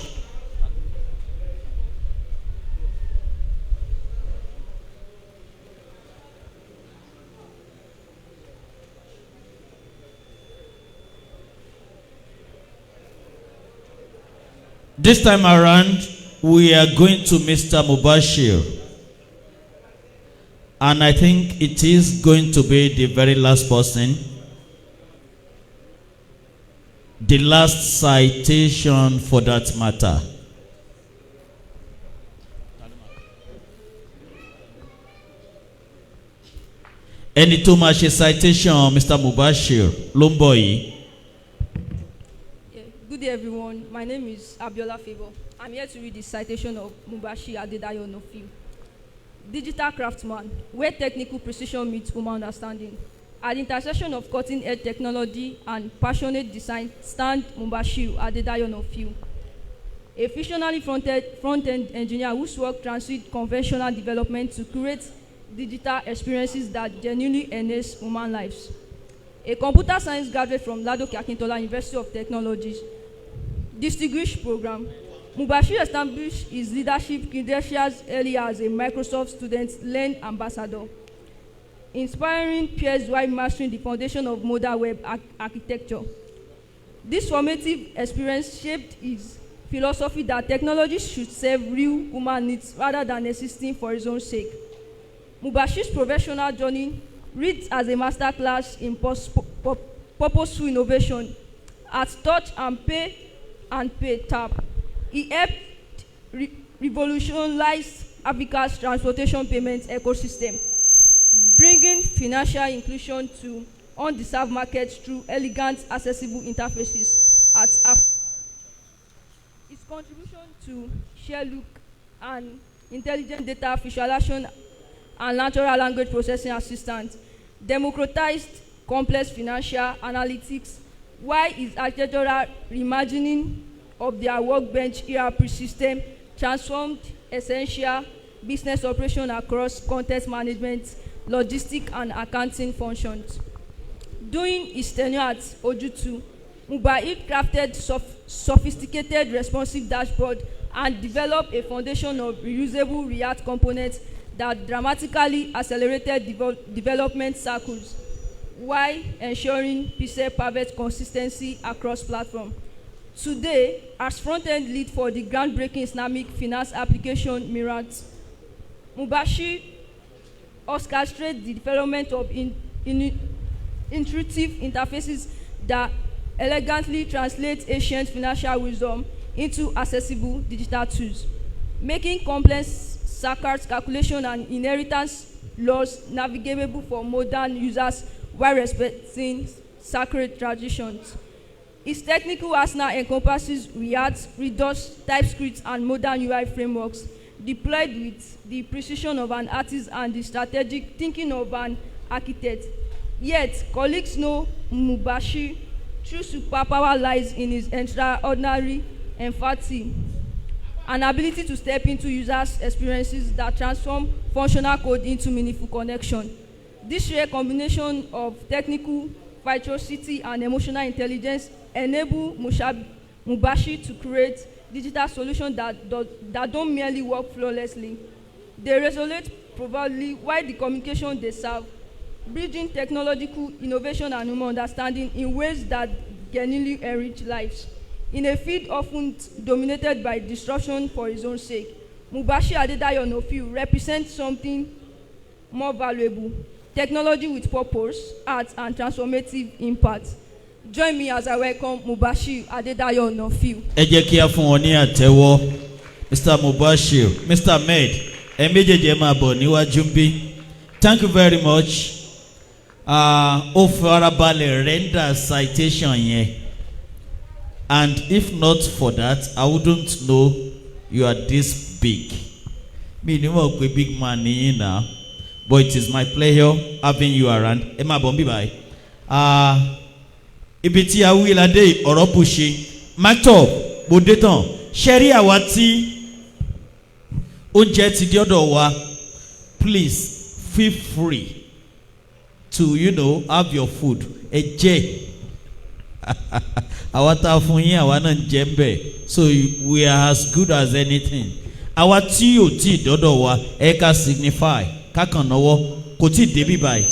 This time around, we are going to Mr. Mubashir. And I think it is going to be the very last person. The last citation for that matter. Ẹni tó máa ṣe citation, Mr. Mubashir, ló ń bọ̀ yìí. Good day, everyone. My name is Abiola Favor. I'm here to read the citation of Mubashi Adedayo Nofiu. Digital craftsman, where technical precision meets human understanding. At the intersection of cutting-edge technology and passionate design stand Mubashi Adedayo Nofiu, a visionary front-end engineer whose work transcends conventional development to create digital experiences that genuinely enhance human lives. A computer science graduate from Ladoke Akintola University of Technologies, distinguished program, Mubashir established his leadership credentials early as a Microsoft student learned ambassador, inspiring peers while mastering the foundation of modern web architecture. This formative experience shaped his philosophy that technology should serve real human needs rather than existing for its own sake. Mubashir's professional journey reads as a masterclass in purposeful innovation at Touch and Pay Tap. He helped revolutionize Africa's transportation payments ecosystem, bringing financial inclusion to undeserved markets through elegant, accessible interfaces at Africa. His contribution to ShareLook and intelligent data visualization and natural language processing assistant democratized complex financial analytics, while his architectural reimagining of their workbench ERP system transformed essential business operation across content management, logistics, and accounting functions. During his tenure at Ojutu, Mubarak crafted sophisticated responsive dashboard and developed a foundation of reusable React components that dramatically accelerated development cycles while ensuring perfect consistency across platforms. Today, as front-end lead for the groundbreaking Islamic finance application Mirat, Mubashir orchestrates the development of intuitive interfaces that elegantly translate ancient financial wisdom into accessible digital tools, making complex Sacchar's calculation and inheritance laws navigable for modern users while respecting sacred traditions. Its technical arsenal encompasses React, Redux, TypeScript, and modern UI frameworks deployed with the precision of an artist and the strategic thinking of an architect. Yet, colleagues know Mubashir's true superpower lies in his extraordinary empathy, an ability to step into users' experiences that transform functional code into meaningful connection. This rare combination of technical virtuosity and emotional intelligence enable Mubashir to create digital solutions that don't merely work flawlessly. They resonate profoundly while the communication they serve, bridging technological innovation and human understanding in ways that genuinely enrich lives. In a field often dominated by disruption for its own sake, Mubashir Adedayo Nofiu represents something more valuable: technology with purpose, art, and transformative impact. Join me as I welcome Mubashir Adedayo Nofiu. Ẹ jẹ́ kí a fún wọn ní àtẹ́wọ́. Mr. Mubashir, Mr. Ahmed, ẹ méjèèjì ẹ máa bọ̀ níwájú bí. Thank you very much. Ó farabalẹ̀ render citation yẹn. And if not for that, I wouldn't know you are this big. Mi ni mo pe big man nìyí now, but it is my pleasure having you around. Ẹ máa bọ̀ níbí báyìí. Ibi tí a wí ládé ọ̀rọ̀ bù ṣe. Mactop bòde tán. Ṣẹ́rí àwa tí oúnjẹ ti di ọ̀dọ̀ wa. Please feel free to, have your food. Ẹ jẹ́. Àwa tá a fún yín àwa náà ń jẹ ń bẹ̀. So we are as good as anything. Àwa tí ò tí dọ́dọ̀ wa ẹ ká signify kákan náwó kò tí débí báyìí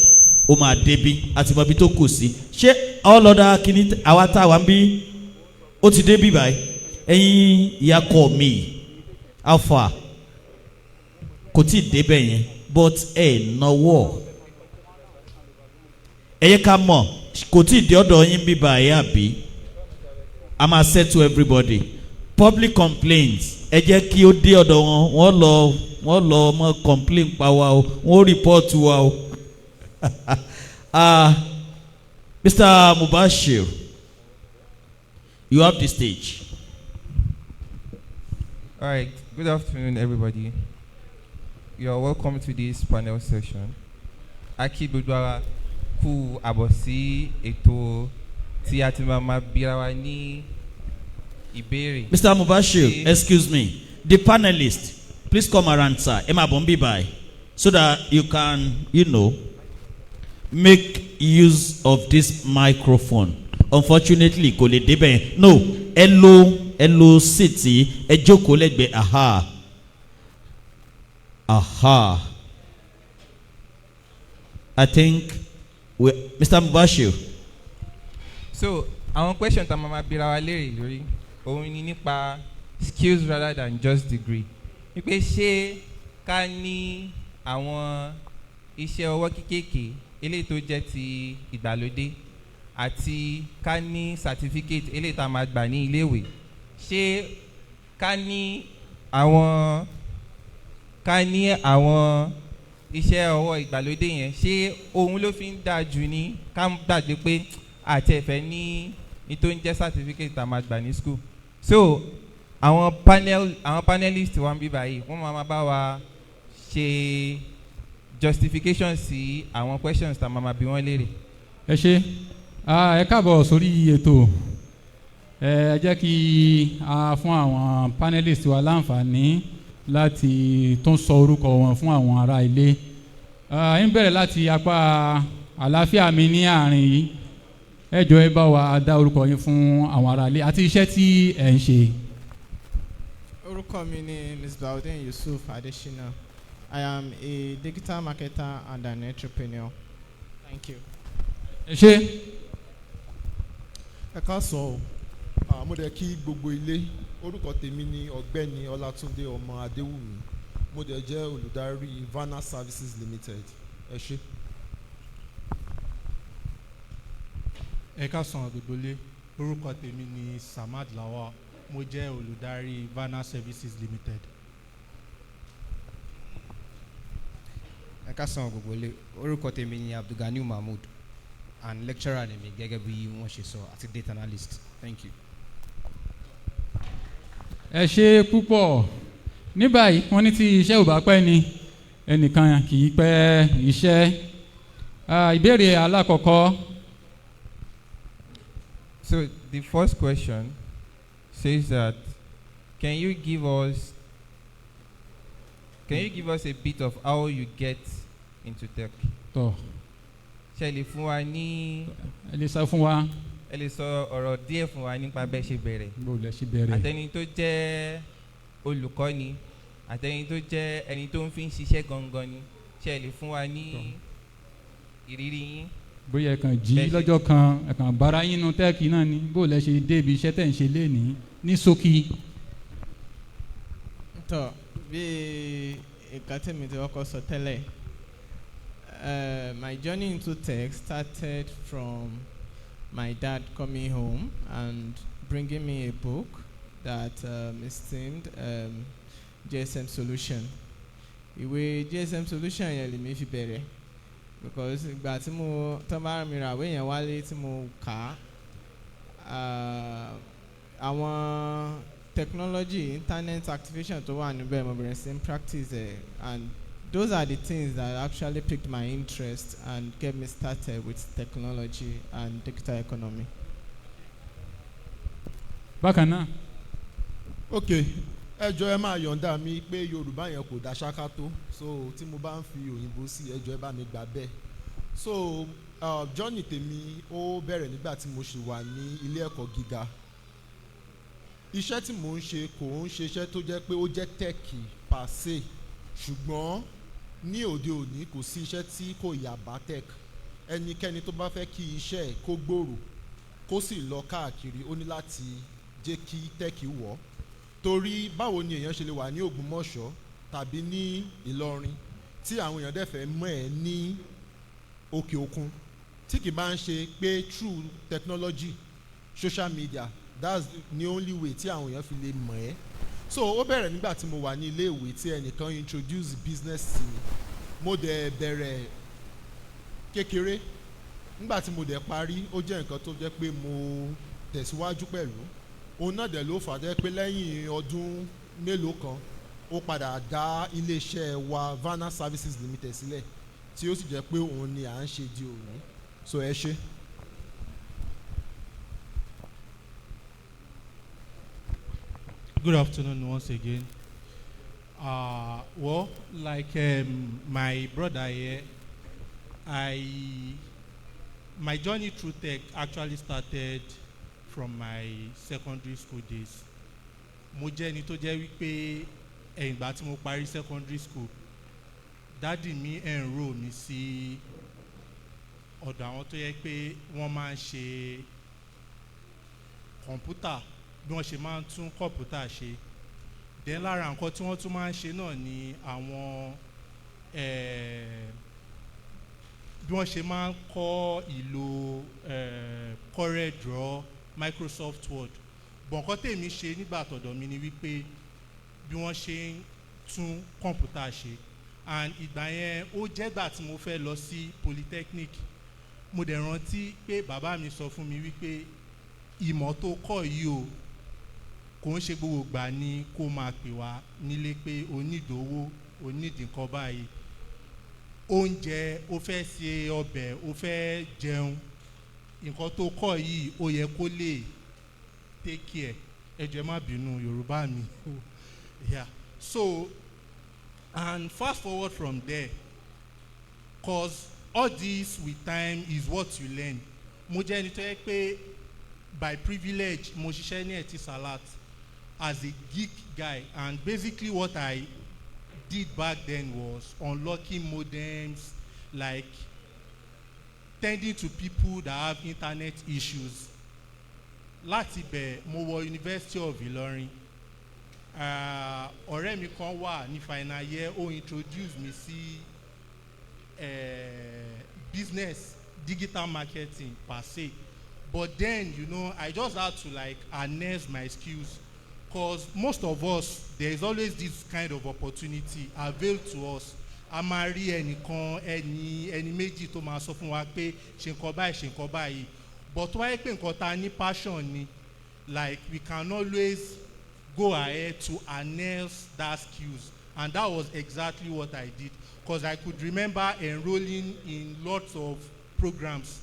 ó máa débí àti mọ ibi tó kù sí. Ṣé all other kìíní àwa tá a wà ń bí ó ti débí báyìí? Ẹ̀yin ìyá kọ mi alpha kò tí débẹ̀ yẹn but ẹ̀ náwó. Ẹ yẹ ká mọ̀ kò tí dé ọ̀dọ̀ yín bí báyìí àbí? I'm a say to everybody, public complaints ẹ jẹ́ kí ó dé ọ̀dọ̀ wọn wọ́n lọ mọ́ complain pa wa o wọ́n report wa o. Mr. Mubashir, you have the stage. All right, good afternoon everybody. You are welcome to this panel session. Aki gbogbo kú àbọ̀ sí ètò tí a ti máa bíra wa ní ìbéèrè. Mr. Mubashir, excuse me. The panelists, please come around, sir. Emma Bombi by, so that you can, make use of this microphone. Unfortunately, kò lè débẹ̀. No, hello city, ẹ jókòó lẹ́gbẹ̀ẹ́. Aha. I think Mr. Mubashir. So, àwọn question tá a máa bíra wa léèrè lórí òun ni nípa skills rather than just degree. Wípé ṣé ká ní àwọn iṣẹ́ ọwọ́ kékèké eléyìí tó jẹ́ ti ìgbàlódé àti ká ní certificate eléyìí tá a máa gbà ní iléèwé. Ṣé ká ní àwọn iṣẹ́ ọwọ́ ìgbàlódé yẹn ṣé òun ló fi ń dáa jù ní ká gbàgbé pé àti ẹ̀fẹ̀ ní tó ń jẹ́ certificate tá a máa gbà ní school. So àwọn panelists wa ń bí báyìí wọ́n máa bá wa ṣe justification sí àwọn questions tá a máa bí wọ́n léèrè. Ẹ ṣé ẹ káàbọ̀ sórí ètò. Ẹ jẹ́ kí a fún àwọn panelists wa láǹfààní láti tún sọ orúkọ wọn fún àwọn ará ilé. Ń bẹ̀rẹ̀ láti apá àlàáfíà mi ní àárín yìí. Ẹ jọ̀ọ́ ẹ bá wa dá orúkọ yín fún àwọn ará ilé àti iṣẹ́ tí ẹ ń ṣe. Orúkọ mi ni Mr. Yusuf Adesina. I am a digital marketer and an entrepreneur. Thank you. Ẹ ṣé. Ẹ káàsán o, mo dẹ̀ kí gbogbo ilé. Orúkọ tèmi ni Ọ̀gbẹ́ni Ọlátúndé ọmọ Adéwùmí. Mo dẹ̀ jẹ́ olùdarí Vana Services Limited. Ẹ ṣé. Ẹ káàsán gbogbo ilé. Orúkọ tèmi ni Samad Lawal. Mo jẹ́ olùdarí Vana Services Limited. Ẹ káàsán gbogbo ilé, orúkọ tèmi ni Abdulganiu Mahmood and lecturer ni mi gẹ́gẹ́ bí wọ́n ṣe sọ àti data analyst. Thank you. Ẹ ṣe púpọ̀. Ní báyìí wọ́n ní tí iṣẹ́ ò bá pẹ́ ni ẹnìkan kì í pẹ́ iṣẹ́. Ìbéèrè alákọ̀ọ́kọ́. So the first question says that can you give us a bit of how you get into tech? Tọ́. Ṣé ẹ lè fún wa ní. Ẹ lè sọ fún wa. Ẹ lè sọ ọ̀rọ̀ díẹ̀ fún wa nípa bẹ́ẹ̀ ṣe bẹ̀rẹ̀. Bó lẹ ṣe bẹ̀rẹ̀. Àtẹni tó jẹ́ olùkọ́ni, àtẹni tó jẹ́ ẹni tó ń fi ń ṣiṣẹ́ gangan ni. Ṣé ẹ lè fún wa ní ìrírí yín? Bóyá ẹ kàn jí lọ́jọ́ kan ẹ kàn bára yín nu tẹ́ẹ̀kì náà ni bó lẹ ṣe dé ibi iṣẹ́ tẹ̀ ń ṣe lénìí ní ṣókí. Tọ́ bí nǹkan tí mi ti kọ́kọ́ sọ tẹ́lẹ̀, my journey into tech started from my dad coming home and bringing me a book that is themed GSM Solution. Ìwé GSM Solution yẹn lèmi fi bẹ̀rẹ̀ because ìgbà tí mo tán bá mi ra ìwé yẹn wálé tí mo kà á, àwọn technology internet activation tó wà níbẹ̀ mo bẹ̀rẹ̀ sí in practice ẹ̀, and those are the things that actually piqued my interest and get me started with technology and digital economy. Bákan náà. Okay, ẹ jọ̀ọ́ ẹ máa yọ̀ǹda mi pé Yorùbá yẹn kò dá ṣáká tó, so tí mo bá ń fi òyìnbó sí ẹ jọ̀ọ́ ẹ bá mi gbà bẹ́ẹ̀. So journey tèmi ó bẹ̀rẹ̀ nígbà tí mo ṣì wà ní ilé ẹ̀kọ́ gíga. Iṣẹ́ tí mò ń ṣe kò ń ṣe iṣẹ́ tó jẹ́ pé ó jẹ́ tech per se, ṣùgbọ́n ní òde òní kò sí iṣẹ́ tí kò yà bá tech. Ẹnikẹ́ni tó bá fẹ́ kí iṣẹ́ ẹ̀ kó gbòòrò kó sì lọ káàkiri ó ní láti jẹ́ kí tech wọ̀. Torí báwo ni èèyàn ṣe lè wà ní Ògbómọ̀ṣọ́ tàbí ní Ìlọrin tí àwọn èèyàn dẹ̀ fẹ́ mọ̀ ẹ́ ní òkè òkun tí kì bá ń ṣe pé through technology, social media, that's the only way tí àwọn èèyàn fi lè mọ̀ ẹ́. So ó bẹ̀rẹ̀ nígbà tí mo wà ní ilé ìwé tí ẹnìkan introduce business sí mi. Mo dẹ̀ bẹ̀rẹ̀ kékeré, nígbà tí mo dẹ̀ parí ó jẹ́ nǹkan tó jẹ́ pé mo tẹ̀síwájú pẹ̀lú. Òun náà dẹ̀ ló fà jẹ́ pé lẹ́yìn ọdún mélòó kan ó padà dá iléeṣẹ́ wa Vana Services Limited sílẹ̀ tí ó sì jẹ́ pé òun ni à ń ṣe di òní. So ẹ ṣé. Good afternoon once again. Well, like my brother here, my journey through tech actually started from my secondary school days. Mo jẹ́ ẹni tó jẹ́ wípé ẹ̀yìn ìgbà tí mo parí secondary school, dádì mi enroll mi sí ọ̀dọ̀ àwọn tó yẹ pé wọ́n máa ń ṣe kọ̀ǹpútà, bí wọ́n ṣe máa ń tún kọ̀ǹpútà ṣe. Then lára nǹkan tí wọ́n tún máa ń ṣe náà ni àwọn bí wọ́n ṣe máa ń kọ́ ìlò CorelDRAW, Microsoft Word. But nǹkan tèmi ṣe nígbà tọ̀dọ̀ mi ni wípé bí wọ́n ṣe ń tún kọ̀ǹpútà ṣe. And ìgbà yẹn ó jẹ́gbà tí mo fẹ́ lọ sí Polytechnic. Mo dẹ̀ rántí pé bàbá mi sọ fún mi wípé ìmọ̀ tó kọ́ yìí o kò ń ṣe gbogbo ìgbà ni kó máa pè wá nílé pé o need owó, o need nǹkan báyìí. Oúnjẹ, o fẹ́ ṣe ọbẹ̀, o fẹ́ jẹun, nǹkan tó kọ́ yìí ó yẹ kó lè take care. Ẹ jọ̀ọ́ má bínú Yorùbá mi. Yeah. So, and fast forward from there, cause all this with time is what you learn. Mo jẹ́ ẹni tó yẹ pé by privilege mo ṣiṣẹ́ ní Etisalat as a geek guy, and basically what I did back then was unlocking modems, like tending to people that have internet issues. Láti bẹ̀ mo wọ University of Ilorin. Ọ̀rẹ́ mi kan wà ní final year, ó introduce mi sí business, digital marketing per se. But then, you know, I just had to like harness my skills, because most of us, there is always this kind of opportunity availed to us a máa rí ẹnìkan ẹni méjì tó máa sọ fún wa pé ṣe nǹkan báyìí but tó wáyé pé nǹkan ta ní passion ni like we can always go ahead to harness that skills, and that was exactly what I did, because I could remember enrolling in lots of programs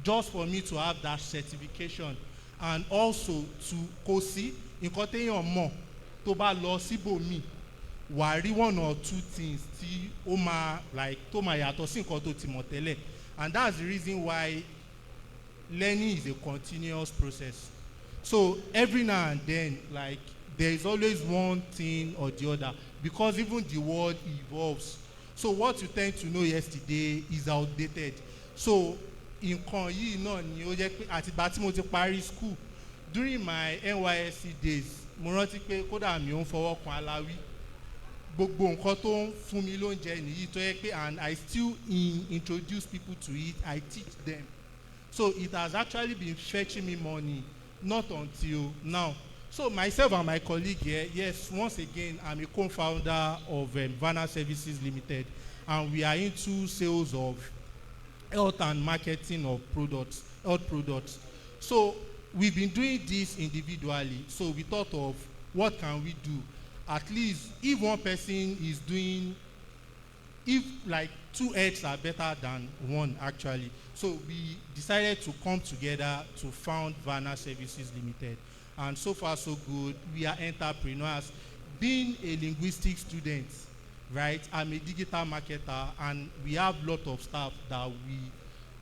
just for me to have that certification, and also to kò sí nǹkan téèyàn mọ̀ tó bá lọ síbòmíì wà á rí one or two things tí ó máa like tó máa yàtọ̀ sí nǹkan tó ti mọ̀ tẹ́lẹ̀, and that's the reason why learning is a continuous process. So every now and then, like, there is always one thing or the other, because even the world evolves. So what you tend to know yesterday is outdated. So nǹkan yìí náà ni ó jẹ́ pé àtìgbà tí mo ti parí school, during my NYSC days, mo rántí pé kódà mi ò ń fọwọ́ kan aláwí. Gbogbo nǹkan tó ń fún mi lóúnjẹ nìyí tó yẹ pé, and I still introduce people to it, I teach them. So it has actually been fetching me money, not until now. So myself and my colleague here, yes, once again, I'm a co-founder of Vanna Services Limited, and we are into sales of health and marketing of products, health products. So we've been doing this individually. So we thought of what can we do? At least if one person is doing, if like 2 heads are better than one actually. So we decided to come together to found Vanna Services Limited. And so far so good. We are entrepreneurs. Being a linguistic student, right, I'm a digital marketer, and we have a lot of staff that we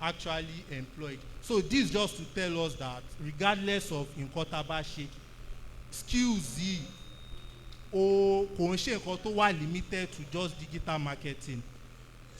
actually employed. So this just to tell us that regardless of nǹkan tá bá ṣe, skills yìí o kò ń ṣe nǹkan tó wà limited to just digital marketing.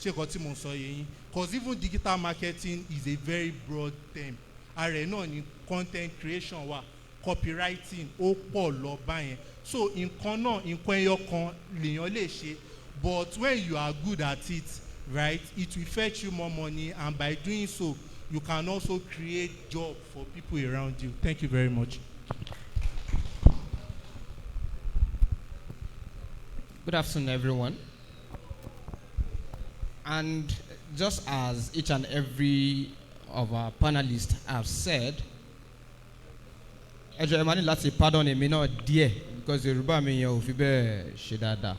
Ṣé nǹkan tí mo sọ yẹn? Because even digital marketing is a very broad term. Ààrẹ náà ni content creation wà, copywriting ó pọ̀ lọ báyẹn. So nǹkan náà nǹkan ẹyọ kan lèèyàn lè ṣe, but when you are good at it, right, it will fetch you more money, and by doing so you can also create job for people around you. Thank you very much. Good afternoon, everyone. And just as each and every of our panelists have said, ẹ jọ̀ọ́ ẹ máa ní láti pardon èmi náà díẹ̀ because Yorùbá mi yẹn ò fi bẹ́ẹ̀ ṣe dáadáa,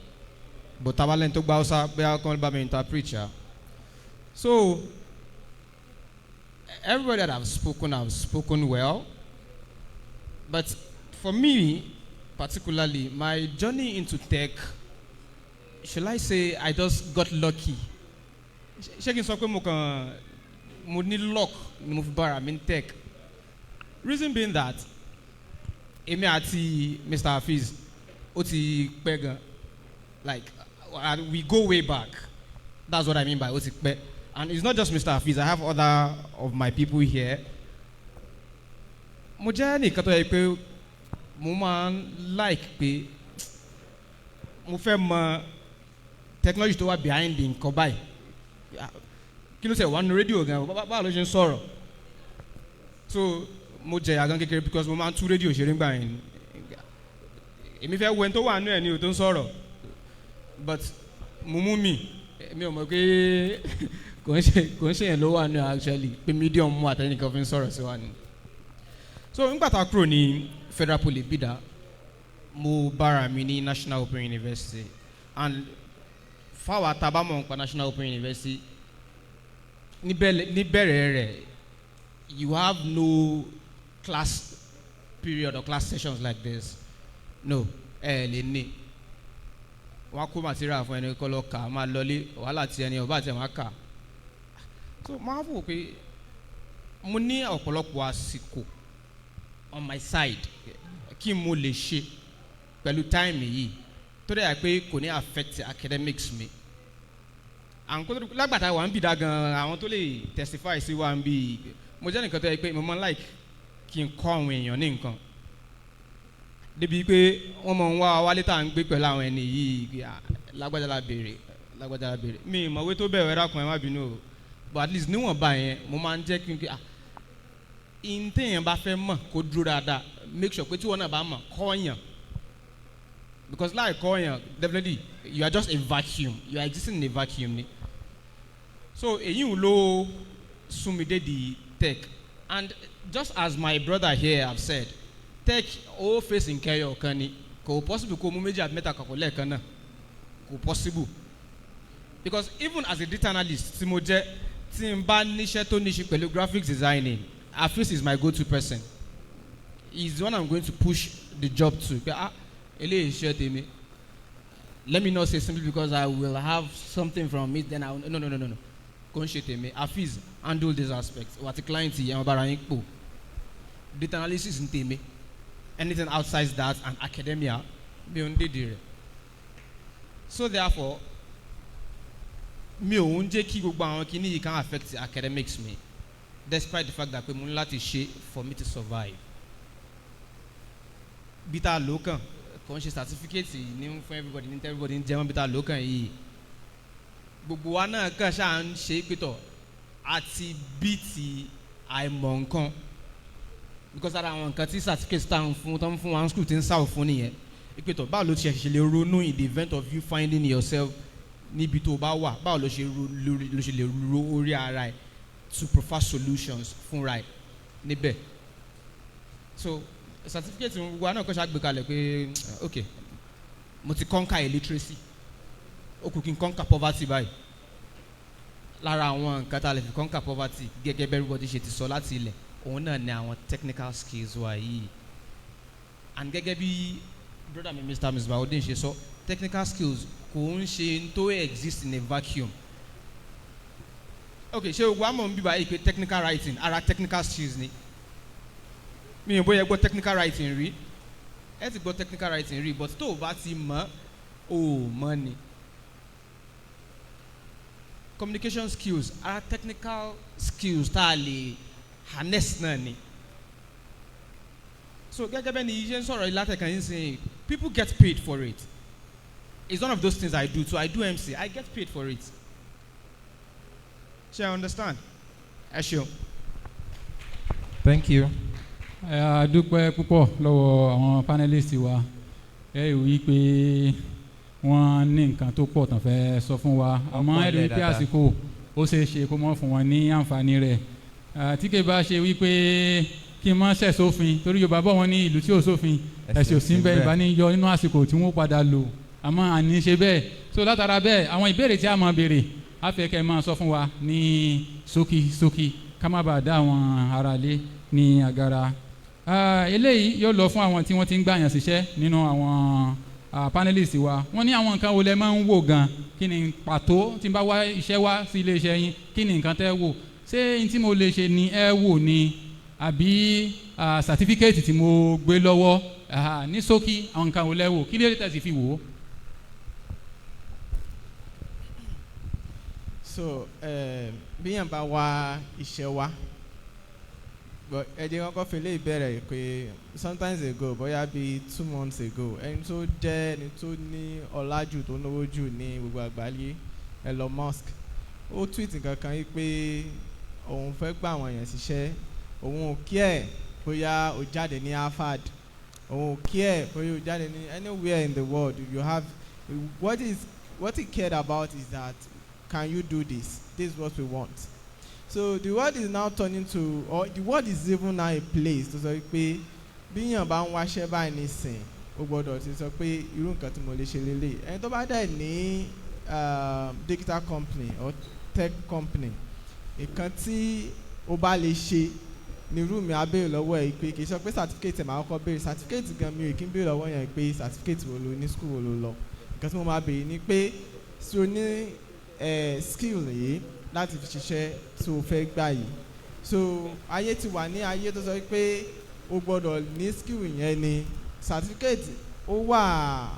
but tabalẹ̀ tó gba Hausa bẹ́ẹ̀ kọ́ bá mi interpret. So everybody that have spoken well, but for me particularly, my journey into tech, shall I say, I just got lucky. Ṣé kí n sọ pé mo ní luck ni mo fi bára mi ní tech? Reason being that èmi àti Mr. Hafiz ó ti pẹ́ gan, like we go way back. That's what I mean by ó ti pẹ́. And it's not just Mr. Hafiz, I have other of my people here. Mo jẹ́ nìkan tó yẹ pé mo máa ń like pé mo fẹ́ mọ technology tó wà behind nǹkan báyìí. Kí ló ṣe wà nínú rédíò gan, báwo ló ṣe ń sọ̀rọ̀? So mo jẹ àgán kékeré because mo máa ń tú rédíò ṣeré ńgbà yẹn. Èmi fẹ́ wo ẹni tó wà nínú ẹ̀ ní o tó ń sọ̀rọ̀, but mo mú mi ò mọ̀ pé kò ń ṣe yẹn ló wà nínú actually pé medium mú àtẹnìkan fi ń sọ̀rọ̀ sí wa ni. So nígbà tá a kúrò ní Federal Poly Bida, mo bára mi ní National Open University, and fáwọn àtàbámọ̀ nípa National Open University níbẹ̀rẹ̀ rẹ̀ you have no class period or class sessions like this. No, lè ní wọ́n kó material fún ẹni kọ́ lọ kà á máa lọlé wàhálà tí ẹni ọba àti ẹ̀wọ̀n á kà. So máa fò pé mo ní ọ̀pọ̀lọpọ̀ àsìkò on my side kí mo lè ṣe pẹ̀lú time yìí tó dẹ̀ yà pé kò ní affect academics mi. Àwọn lágbàtà wà ń bì dá gan, àwọn tó lè testify sí wà ń bì. Mo jẹ́ nìkan tó yẹ pé mo máa ń like kí n kọ́ àwọn èèyàn ní nǹkan débi pé wọ́n mọ̀ ń wá wálé tá à ń gbé pẹ̀lú àwọn ẹni yìí lágbájá la béèrè mi ìmọ̀wé tó bẹ̀rẹ̀ ẹ̀rọ ọkùnrin má bínú o, but at least níwọ̀nba yẹn mo máa ń jẹ́ kí n kí téèyàn bá fẹ́ mọ̀ kó dúró dáadáa, make sure pé tí wọ́n náà bá mọ̀ kọ́ yàn. because like Koyan, definitely you are just a vacuum. You are existing in a vacuum. Ni. So you lo sumide the tech, and just as my brother here have said, tech all facing care kani ko possible ko mu meji at meta kakole kana ko possible, because even as a data analyst tí mo jẹ́ tí n bá níṣẹ́ tó níṣe pẹ̀lú graphics designing, Afis is my go-to person. He's the one I'm going to push the job to. Eléyìí iṣẹ́ tèmi. Let me not say simply because I will have something from it, then I will, no. Kò ń ṣe tèmi. Afis handle this aspect. Wàtí client yẹn ọba ara yín pò. Data analysis ń tèmi. Anything outside that and academia, mi ò ń dédé rẹ̀. So therefore, mi ò ń jẹ́ kí gbogbo àwọn kìíní yìí can affect academics mi, despite the fact that pé mo ní láti ṣe for me to survive. Bita lókàn kò ń ṣe certificate ní fún everybody ní everybody ń jẹun bita lókàn yìí. Gbogbo wa náà kàn ṣáà ń ṣe pétọ̀ àti bíìtì àìmọ̀ nǹkan, because ara àwọn nǹkan tí certificate tá ń fún tó ń fún one school tí ń sáwò fún nìyẹn. Ìpètọ̀ báwo ló ti ṣe lè ronú in the event of you finding yourself níbi tó bá wà, báwo ló ṣe lè ro orí ara ẹ̀ to provide solutions fúnra ẹ̀ níbẹ̀. So certificate wa náà kọ́ ṣàgbé kalẹ̀ pé ok mo ti conquer illiteracy, ó kù kí n conquer poverty báyìí. Lára àwọn nǹkan tá a lè fi conquer poverty gẹ́gẹ́ bí everybody ṣe ti sọ láti ilẹ̀, òun náà ni àwọn technical skills wa yìí. And gẹ́gẹ́ bí brother mi Mr. Misbahudeen ṣe sọ, technical skills kò ń ṣe tó exist in a vacuum. Ok, ṣé o gbọ́ àmọ́ ń bíbá yìí pé technical writing ara technical skills ni? Mi ò bóyá gbọ́ technical writing rí, ẹ ti gbọ́ technical writing rí, but tó o bá ti mọ̀ o mọ̀ ni. Communication skills ara technical skills tá a lè harness náà ni. So gẹ́gẹ́ bẹ́ẹ̀ ni iṣẹ́ ń sọ̀rọ̀ ìlàtẹ̀kàn yín sìn, people get paid for it. It's one of those things I do too. I do MC. I get paid for it. So I understand. Ẹ ṣeun. Thank you. A dúpẹ́ púpọ̀ lọ́wọ́ àwọn panelists wa. Ẹ rí i pé wọ́n ní nǹkan tó pọ̀ tán fẹ́ sọ fún wa. Àmọ́ ẹ rí i pé àsìkò ó ṣeé ṣe kó mọ́ fún wọn ní àǹfààní rẹ̀. Tí kò bá ṣe wípé kí n má ṣẹ̀ sófin, torí Yorùbá bọ̀ wọ́n ní ìlú tí ò sófin ẹ̀sìn ò sí bẹ́ẹ̀ ìbániyọ nínú àsìkò tí wọ́n padà lò. Àmọ́ àní ṣe bẹ́ẹ̀. So látara bẹ́ẹ̀ àwọn ìbéèrè tí a máa béèrè á fẹ́ kẹ́ ẹ máa sọ fún wa ní ṣókí ká má bàa dá àwọn aráalé ní agara. Eléyìí yóò lọ fún àwọn tí wọ́n ti ń gbàyàn síṣẹ́ nínú àwọn panelists wa. Wọ́n ní àwọn nǹkan wo lẹ máa ń wò gan, kí ni pàtó tí n bá wá iṣẹ́ wá sí iléeṣẹ́ yín, kí ni nǹkan tẹ́ wò? Ṣé n tí mo lè ṣe ni ẹ wò ni àbí certificate tí mo gbé lọ́wọ́? Ní ṣókí àwọn nǹkan wo lẹ wò, kí lè tẹ̀sí fi wò ó? So bí yàn bá wá iṣẹ́ wa, ẹ jẹ́ kọ́kọ́ fi lè bẹ̀rẹ̀ pé sometimes ago bóyá bí 2 months ago, ẹni tó jẹ́ ẹni tó ní ọlájù tó lówó jù ní gbogbo àgbáyé, Elon Musk, ó tweet nǹkan kan yìí pé òun fẹ́ gbà àwọn èèyàn síṣẹ́, òun ò care bóyá ó jáde ní Harvard, òun ò care bóyá ó jáde ní anywhere in the world you have, what he cared about is that can you do this? This is what we want. So the world is now turning to, or the world is even now a place to sọ pé bí yàn bá ń wáṣẹ́ báyìí nísìn, ó gbọ́dọ̀ ti sọ pé irú nǹkan tí mo lè ṣe lélẹ̀. Ẹni tó bá dẹ̀ ní digital company or tech company, nǹkan tí ó bá lè ṣe ní irú mi á béèrè lọ́wọ́ ẹ̀ pé kì í sọ pé certificate ẹ̀ máa kọ́kọ́ béèrè, certificate gan mi ò kí ń béèrè lọ́wọ́ yẹn pé certificate wo lo ní school wo lo lọ. Nǹkan tí mo máa béèrè ni pé tí o ní skill yìí láti fi ṣiṣẹ́ tí o fẹ́ gbà yìí. So ayé ti wà ní ayé tó sọ pé o gbọ́dọ̀ ní skill yẹn ni. Certificate ó wà,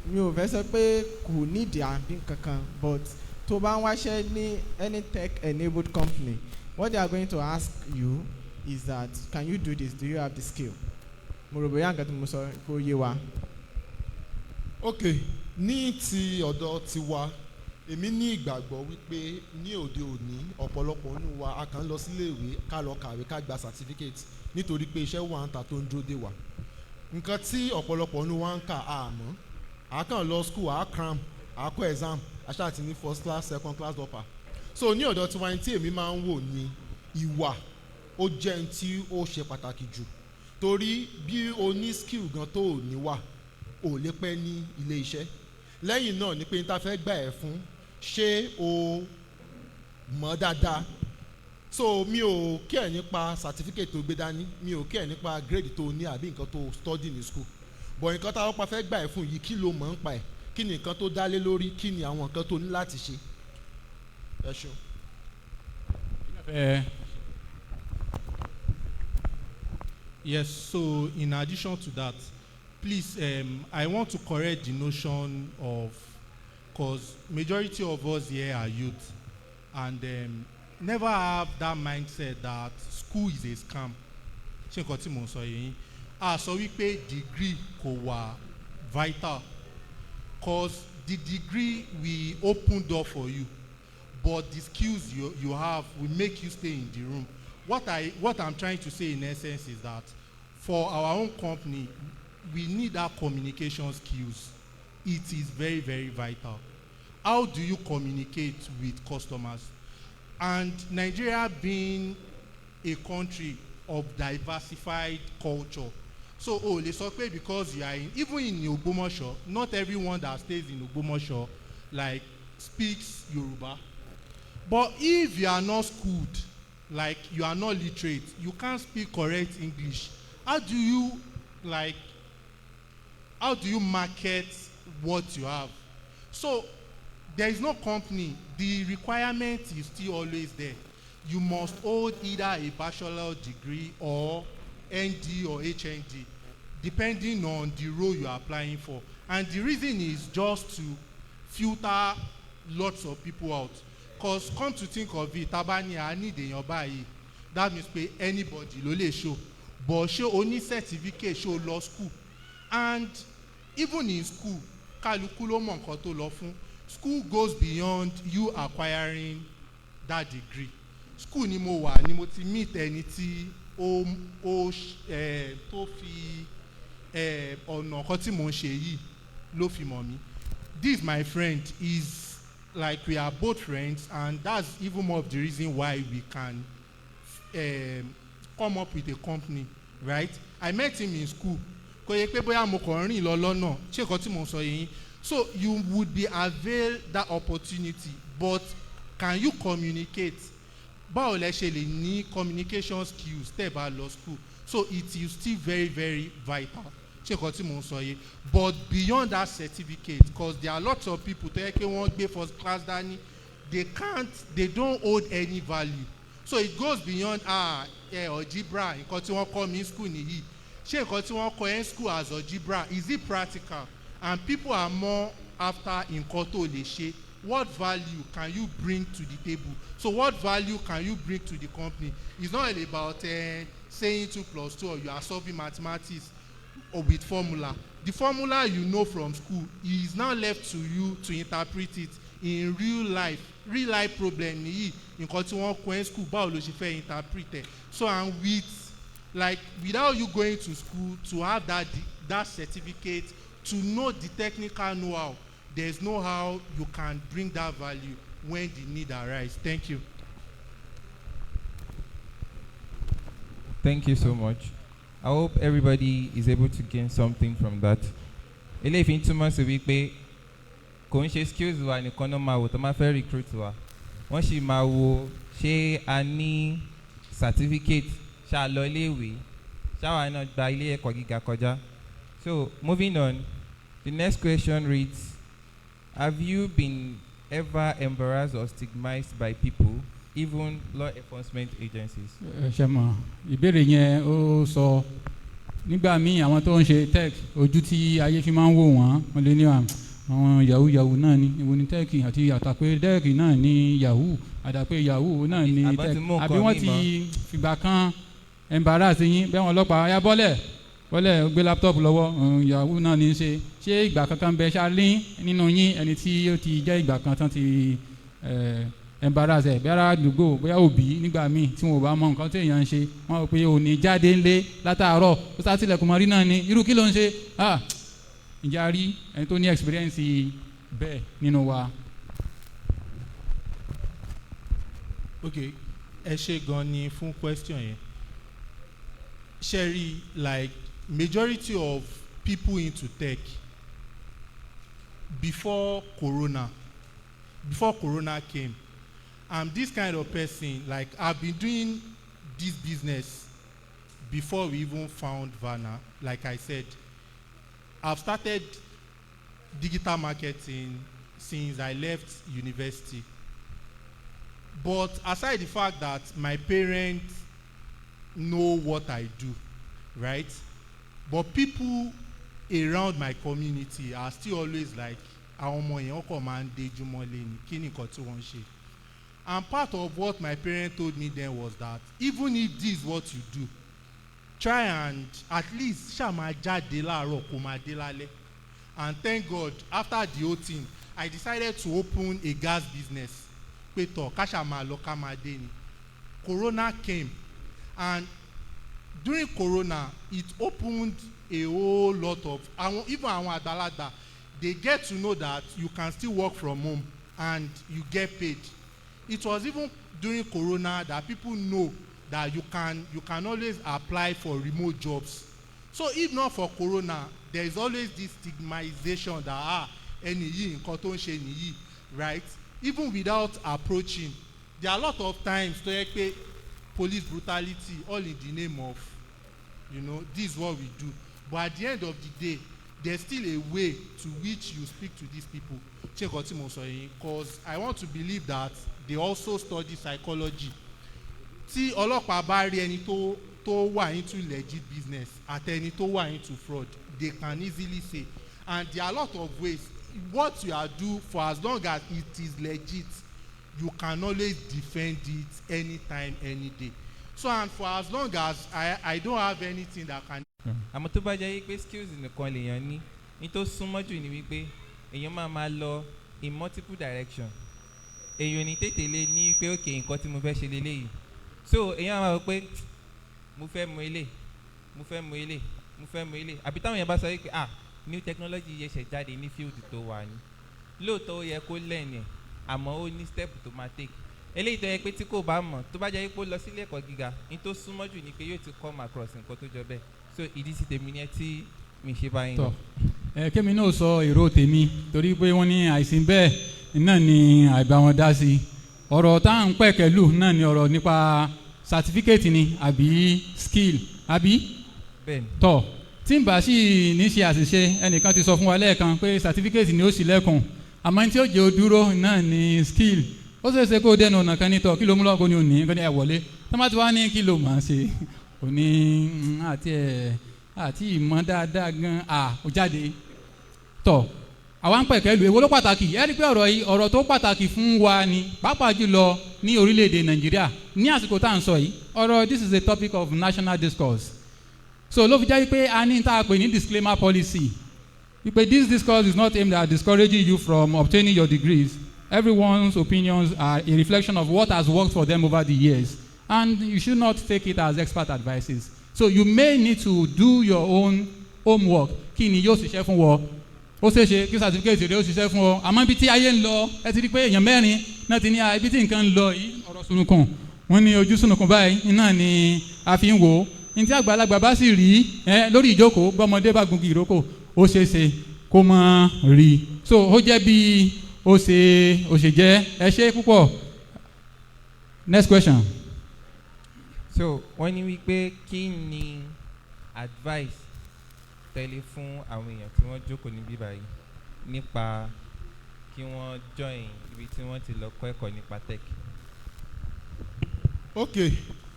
mi ò fẹ́ sọ pé kò nídìí àbí kankan, but tó bá ń wáṣẹ́ ní any tech enabled company, what they are going to ask you is that can you do this, do you have the skill? Mo rò bóyá nǹkan tí mo sọ kó yé wa. Ok, ní ti ọ̀dọ̀ tiwa, èmi ní ìgbàgbọ́ wípé ní òde òní ọ̀pọ̀lọpọ̀ nínú wa a kàn lọ sílé ìwé ká lọ kàwé ká gba certificate nítorí pé iṣẹ́ wà ń ta tó ń dúró dé wa. Nǹkan tí ọ̀pọ̀lọpọ̀ nínú wa ń kà á mọ̀, a kàn lọ school a cram a kọ exam a ṣáà ti ní first class second class upper. So ní ọ̀dọ̀ tiwa tí èmi máa ń wò ní ìwà ó jẹ́ ní tí ó ṣe pàtàkì jù torí bí o ní skill gan tó ò ní wà ò lè pẹ́ ní ilé iṣẹ́. Lẹ́yìn náà ni pé n ta fẹ́ gbà ẹ́ fún ṣé o mọ̀ dáadáa. So mi ò care nípa certificate tó gbé dání, mi ò care nípa grade tó ní àbí nǹkan tó study ní school, but nǹkan táwọn pa fẹ́ gbà ẹ́ fún yìí kí ló mọ̀ ń pa ẹ̀, kí ni nǹkan tó dá lé lórí, kí ni àwọn nǹkan tó ní láti ṣe. Ẹ ṣeun. Yes, so in addition to that, please, I want to correct the notion of, because majority of us here are youth, and never have that mindset that school is a scam. Ṣé nǹkan tí mò ń sọ yìí? A sọ wípé degree kò wà vital, because the degree will open door for you, but the skills you have will make you stay in the room. What I'm trying to say in essence is that for our own company, we need that communication skills. It is very, very vital. How do you communicate with customers? And Nigeria being a country of diversified culture, so lè sọ pé because you are even in Ogbomoso, not everyone that stays in Ogbomoso like speaks Yoruba. But if you are not schooled, like you are not literate, you can't speak correct English. How do you market what you have? So there is no company. The requirement is still always there. You must hold either a bachelor degree or ND or HND, depending on the role you are applying for. And the reason is just to filter lots of people out. Because come to think of it, tabani I need èèyàn báyìí, that means pé anybody ló lè show. But show only certificate, show law school. And even in school, kálukú ló mọ nǹkan tó lọ fún. School goes beyond you acquiring that degree. School ni mo wà ni mo ti meet ẹni tí tó fi ọ̀nà kan tí mo ń ṣe yìí ló fi mọ̀ mí. This my friend is like we are both friends, and that's even more of the reason why we can come up with a company, right? I met him in school. Kò yẹ pé bóyá mo kàn rìn lọ lọ́nà, ṣé nǹkan tí mo sọ yìí? So you would be avail that opportunity, but can you communicate? Báwo lẹ ṣe lè ní communication skills tẹ́ bá lọ school? So it is still very, very vital. Ṣé nǹkan tí mo sọ yìí? But beyond that certificate, because there are lots of people tó yẹ kí wọ́n gbé first class dání, they don't hold any value. So it goes beyond algebra, nǹkan tí wọ́n kọ́ mi school nìyí. Ṣé nǹkan tí wọ́n kọ́ ẹ́ school as algebra, is it practical? And people are more after nǹkan tó lè ṣe. What value can you bring to the table? So what value can you bring to the company? It's not about saying 2 + 2 or you are solving mathematics or with formula. The formula you know from school is now left to you to interpret it in real life problem nìyí. Nǹkan tí wọ́n kọ́ ẹ́ school báwo ló ṣe fẹ́ interpret ẹ̀? So and without you going to school to have that certificate, to know the technical know-how, there's no how you can bring that value when the need arises. Thank you. Thank you so much. I hope everybody is able to gain something from that. Eléyìí fi ń túmọ̀ sí wípé kò ń ṣe skills wa nìkan náà máa wò tó máa fẹ́ recruit wa. Wọ́n sì máa wo ṣé a ní certificate, ṣá lọ iléèwé, ṣáwa náà gba ilé ẹ̀kọ́ gíga kọjá. So moving on, the next question reads, have you been ever embarrassed or stigmatized by people, even law enforcement agencies? Ṣé mọ̀ ìbéèrè yẹn ó sọ nígbà míì àwọn tó ń ṣe tech ojú tí ayé fi máa ń wò wọ́n lè ní àwọn yahoo náà ní ìwọ ní tech àti àtàpé tech náà ní yahoo àdàpé yahoo náà ní tech àbí wọ́n ti fìgbà kan embarrass yín bẹ́ẹ̀ wọ́n ọlọ́pàá ya bọ́lẹ̀ gbé laptop lọ́wọ́ yahoo náà ní í ṣe ìgbà kankan bẹ ṣáálí nínú yín ẹni tí ó ti jẹ́ ìgbà kan tán ti embarrass ẹ̀ bí ara àdúgbò bóyá òbí nígbà míì tí wọn ò bá mọ nǹkan tí èèyàn ń ṣe wọn rò pé ò ní jáde ńlé látàárọ̀ ó sá tilẹ̀kùn mọ́rí náà ni irú kí ló ń ṣe ǹjẹ́ a rí ẹni tó ní experience bẹ́ẹ̀ nínú wa. Okay, ẹ ṣe gan ni fún question yẹn. Sherry, like majority of people into tech before Corona came, I'm this kind of person, like I've been doing this business before we even found Vanna. Like I said, I've started digital marketing since I left university. But aside the fact that my parents know what I do, right? But people around my community are still always like, àwọn ọmọ yẹn ọkọ̀ máa ń déjú mọ́lé ni, kí ni nǹkan tí wọ́n ń ṣe? And part of what my parents told me then was that even if this is what you do, try and at least ṣáà máa jáde láàárọ̀ kó máa dé lálẹ́. And thank God, after the whole thing, I decided to open a gas business. Pé tọ̀ káṣà máa lọ ká máa dé ni. Corona came, and during Corona, it opened a whole lot of, even àwọn àgbàlagbà, they get to know that you can still work from home and you get paid. It was even during Corona that people know that you can always apply for remote jobs. So if not for Corona, there is always this stigmatization that ẹni yìí nǹkan tó ń ṣe nìyí, right? Even without approaching, there are a lot of times tó yẹ pé police brutality all in the name of, this is what we do. But at the end of the day, there's still a way to which you speak to these people. Because I want to believe that they also study psychology. Tí ọlọ́pàá bá rí ẹni tó wà into legit business àti ẹni tó wà into fraud, they can easily say. And there are a lot of ways. What you are do for as long as it is legit, you can always defend it anytime, any day. So and for as long as I don't have anything that can. Àmọ́ tó bá jẹ́ wípé skills nìkan lèèyàn ní tó súnmọ́ jù ní wípé èèyàn máa lọ in multiple direction. Èèyàn ní tètè lé ní wípé okay nǹkan tí mo fẹ́ ṣe leléyìí. So èèyàn máa wọ pé mo fẹ́ mọ ilé, mo fẹ́ mọ ilé, mo fẹ́ mọ ilé. Àbí táwọn èèyàn bá sọ wípé new technology yẹ ṣẹ̀ jáde ní field tó wà ní. Lóòótọ́ ó yẹ kó learn ẹ̀, àmọ́ ó ní step tó máa take. Eléyìí tó yẹ pé tí kò bá mọ̀ tó bá jẹ́ wípé ó lọ sílé ẹ̀kọ́ gíga ní tó súnmọ́ jù ní pé yóò ti come across nǹkan tó jọ bẹ́ẹ̀. So ìdí sí tèmi ni ẹ tí mi ṣe báyìí lọ. Kémi náà sọ èrò tèmi torí pé wọ́n ní àìsìn bẹ́ẹ̀ náà ni àìbá wọn dá sí. Ọ̀rọ̀ tá à ń pẹ̀kẹ́lù náà ni ọ̀rọ̀ nípa certificate ni àbí skill àbí. Bẹ́ẹ̀ni. Tọ́ tí n bá sì ní ṣe àṣìṣe ẹnìkan ti sọ fún wa lẹ́ẹ̀kan pé certificate ni ó sì lẹ́kùn àmọ́ tí ó jẹ́ òdúró náà ni skill. Ó ṣeé ṣe kó dẹnu ọ̀nà kan nítọ̀ kí ló mú lọ́kọ́ ni ò ní kí ni ẹ wọlé tọ́mátì wá ní kí ló máa ṣe òní àti ìmọ̀ dáadáa gan ó jáde tọ̀ àwa ń pẹ̀kẹ́ lu èwo ló pàtàkì ẹ rí i pé ọ̀rọ̀ yìí ọ̀rọ̀ tó pàtàkì fún wa ni pàápàá jùlọ ní orílẹ̀-èdè Nàìjíríà ní àsìkò tá à ń sọ yìí ọ̀rọ̀ this is a topic of national discourse so ló fi jẹ́ pé a ní tá a pè ní disclaimer policy wípé this discourse is not aimed at discouraging you from obtaining your degrees. Everyone's opinions are a reflection of what has worked for them over the years, and you should not take it as expert advices. So you may need to do your own homework. Kí ni yóò ṣiṣẹ́ fún wọ? Ó ṣeéṣe kí certificate rẹ̀ ó ṣiṣẹ́ fún ọ. Àmọ́ ibi tí ayé ń lọ, ẹ ti rí pé èèyàn mẹ́rin náà ti ní ibi tí nǹkan ń lọ yìí ọ̀rọ̀ sunukun. Wọ́n ní ojú sunukun báyìí iná ni a fi ń wò ó. Ní tí àgbàlagbà bá sì rí lórí ìjókòó bọ́mọdé bá gungi ìrókò ó ṣeéṣe kó má rí. So ó jẹ́ bí ó ṣe jẹ́ ẹ ṣé púpọ̀. Next question. So wọ́n ní wípé kí ni advice tẹ́lẹ̀ fún àwọn èèyàn tí wọ́n jókòó níbí báyìí nípa kí wọ́n join ibi tí wọ́n ti lọ kọ́ ẹ̀kọ́ nípa tech. Ok,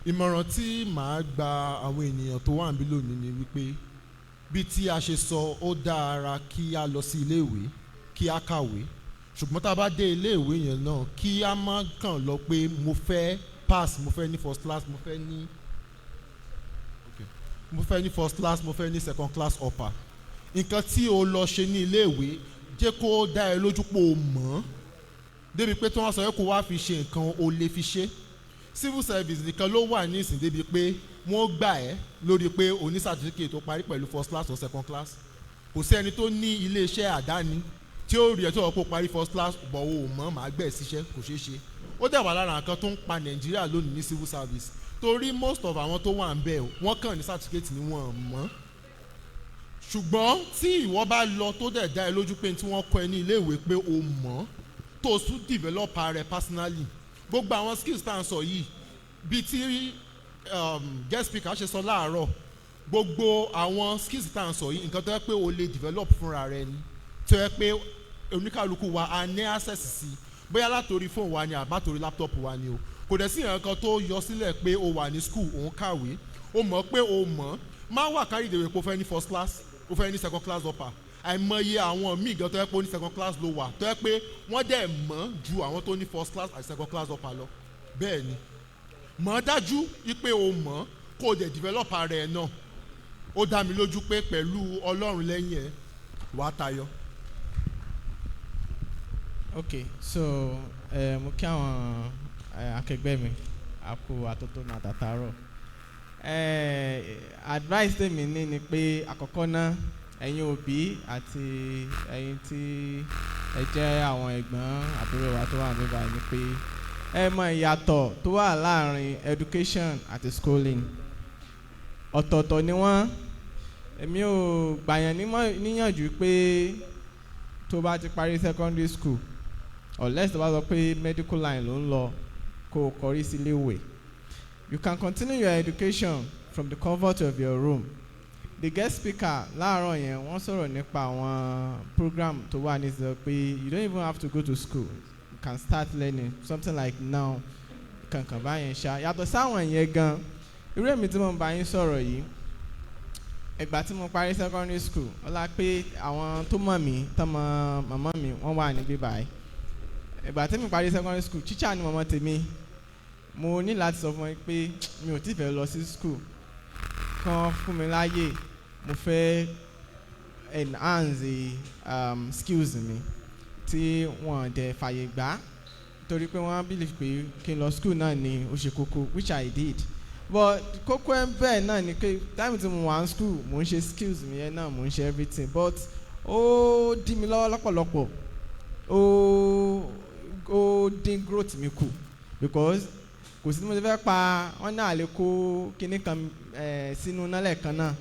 ìmọ̀ràn tí màá gba àwọn ènìyàn tó wà níbí lónìí ni wípé bí tí a ṣe sọ ó dára kí a lọ sí iléèwé kí a kàwé ṣùgbọ́n tá a bá dé iléèwé yẹn náà kí a má kàn lọ pé mo fẹ́ pass mo fẹ́ ní first class mo fẹ́ ní first class mo fẹ́ ní second class upper nǹkan tí o lọ ṣe ní iléèwé jẹ́ kó dá ẹ lójú pé o mọ̀ débi pé tí wọ́n sọ pé kó wá fi ṣe nǹkan o lè fi ṣe civil service nìkan ló wà ní ìsìn débi pé wọ́n gbà ẹ́ lórí pé o ní certificate tó parí pẹ̀lú first class or second class kò sí ẹni tó ní iléeṣẹ́ àdáni tí ó rí ẹ tó ọkọ̀ parí first class bọ̀ o mọ̀ máa gbẹ̀ síṣẹ́ kò ṣeé ṣe. Ó dẹ̀ wà lára nǹkan tó ń pa Nàìjíríà lónìí ní civil service torí most of àwọn tó wà ń bẹ̀ wọ́n kàn ní certificate ni wọ́n mọ̀. Ṣùgbọ́n tí ìwọ bá lọ tó dẹ̀ dá ẹ lójú pé tí wọ́n kọ́ ẹ ní ilé ìwé pé o mọ̀ tó tún develop rẹ personally gbogbo àwọn skills tá à ń sọ yìí bíi tí guest speaker ṣe sọ láàárọ̀ gbogbo àwọn skills tá à ń sọ yìí nǹkan tó yẹ pé o lè develop fúnra rẹ ni tó yẹ pé oníkàlùkù wa a ní access sí bóyá látòrí fóònù wa ni àbá torí laptop wa ni o kò dẹ̀ sí nǹkan tó yọ sílẹ̀ pé o wà ní school òun kàwé o mọ̀ pé o mọ̀ máa wà kárí ìdèwé pé o fẹ́ ní first class o fẹ́ ní second class upper àìmọye àwọn míì gan tó yẹ pé ó ní second class ló wà tó yẹ pé wọ́n dẹ̀ mọ̀ ju àwọn tó ní first class àti second class upper lọ bẹ́ẹ̀ ni mọ̀ dájú wípé o mọ̀ kó o dẹ̀ develop ara ẹ̀ náà ó dá mi lójú pé pẹ̀lú Ọlọ́run lẹ́yìn ẹ̀ wàá tayọ. Okay, so mo kí àwọn akẹgbẹ́ mi àpò àtótónu àtàtàrọ̀ advice tèmi ní ni pé àkọ́kọ́ náà ẹ̀yin òbí àti ẹ̀yin tí ẹ jẹ́ àwọn ẹ̀gbọ́n àbúrò wa tó wà níbà ni pé ẹ mọ ìyàtọ̀ tó wà láàrin education àti schooling ọ̀tọ̀ọ̀tọ̀ ni wọ́n èmi ò gbàyàn níyànjú pé tó bá ti parí secondary school unless tó bá sọ pé medical line ló ń lọ kó o kọrí sí iléèwé you can continue your education from the comfort of your room. The guest speaker láàárọ̀ yẹn wọ́n sọ̀rọ̀ nípa àwọn program tó wà ní sọ pé you don't even have to go to school you can start learning something like now kankan báyẹn ṣá yàtọ̀ sáwọn yẹn gan irú èmi tí mo bá yín sọ̀rọ̀ yìí ìgbà tí mo parí secondary school ọlá pé àwọn tó mọ̀ mí tọmọ màmá mi wọ́n wà níbí báyìí ìgbà tí mo parí secondary school teacher ni màmá tèmi mo ní láti sọ fún wọn pé mi ò tí fẹ́ lọ sí school kan fún mi láàyè mo fẹ́ enhance skills mi tí wọ́n dẹ̀ fàyè gbà torí pé wọ́n believe pé kí n lọ school náà ni ó ṣe kókó which I did but kókó ẹ̀ bẹ́ẹ̀ náà ni pé time tí mo wà ní school mo ń ṣe skills mi yẹn náà mo ń ṣe everything but ó dí mi lọ́wọ́ lọ́pọ̀lọpọ̀ ó dín growth mi kù because kò sí mo ti fẹ́ pa wọ́n náà lè kó kinní kan sínú nálẹ̀ kan náà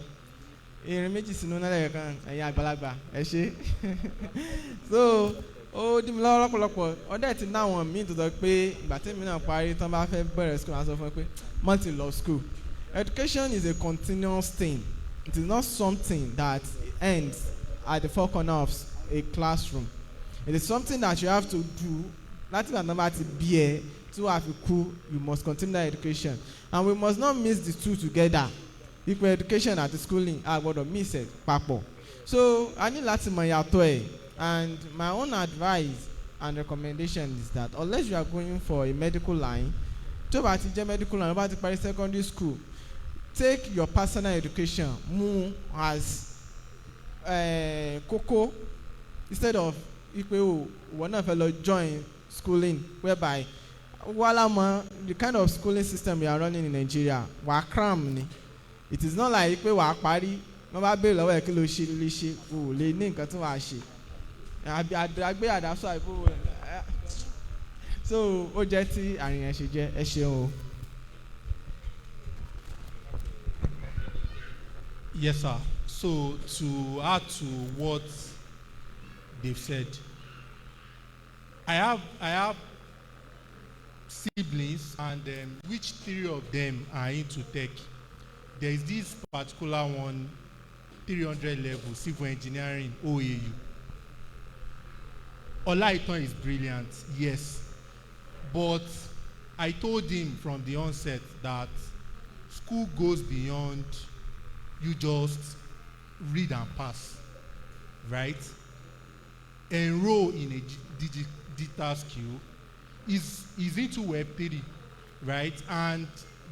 irin méjì sínú nálẹ̀ kan ẹ̀yin àgbàlagbà ẹ ṣe so ó dí mi lọ́wọ́ lọ́pọ̀lọpọ̀ ọdẹ ti ná àwọn míì tó sọ pé ìgbà tí mi náà parí tán bá fẹ́ bẹ̀rẹ̀ school àwọn sọ fún mi pé multi law school education is a continuous thing it is not something that ends at the four corner of a classroom it is something that you have to do láti ìgbà náà bá ti bí ẹ tí wàá fi kú you must continue that education and we must not mix the two together equal education àti schooling a gbọ́dọ̀ mix ẹ papọ̀ so a ní láti mọ̀ yàtọ̀ ẹ̀ and my own advice and recommendation is that unless you are going for a medical line tí o bá ti jẹ́ medical line o bá ti parí secondary school take your personal education mú as kókó instead of ipe o ìwọ náà fẹ́ lọ join schooling whereby wala mọ the kind of schooling system we are running in Nigeria wà cram ni it is not like pé wà á parí wọ́n bá béèrè lọ́wọ́ ẹ̀ kí ló ṣe lè ṣe o lè ní nǹkan tí wàá ṣe àgbẹ̀ àdásọ àìbò so ó jẹ́ tí àrùn yẹn ṣe jẹ́ ẹ ṣeun o. Yes, sir. So to add to what they've said, I have siblings, and which three of them are into tech. There is this particular one, 300 level, civil engineering, OAU. Olaiton is brilliant, yes. But I told him from the onset that school goes beyond you just read and pass, right? Enroll in a digital skill. Is into Web3, right? And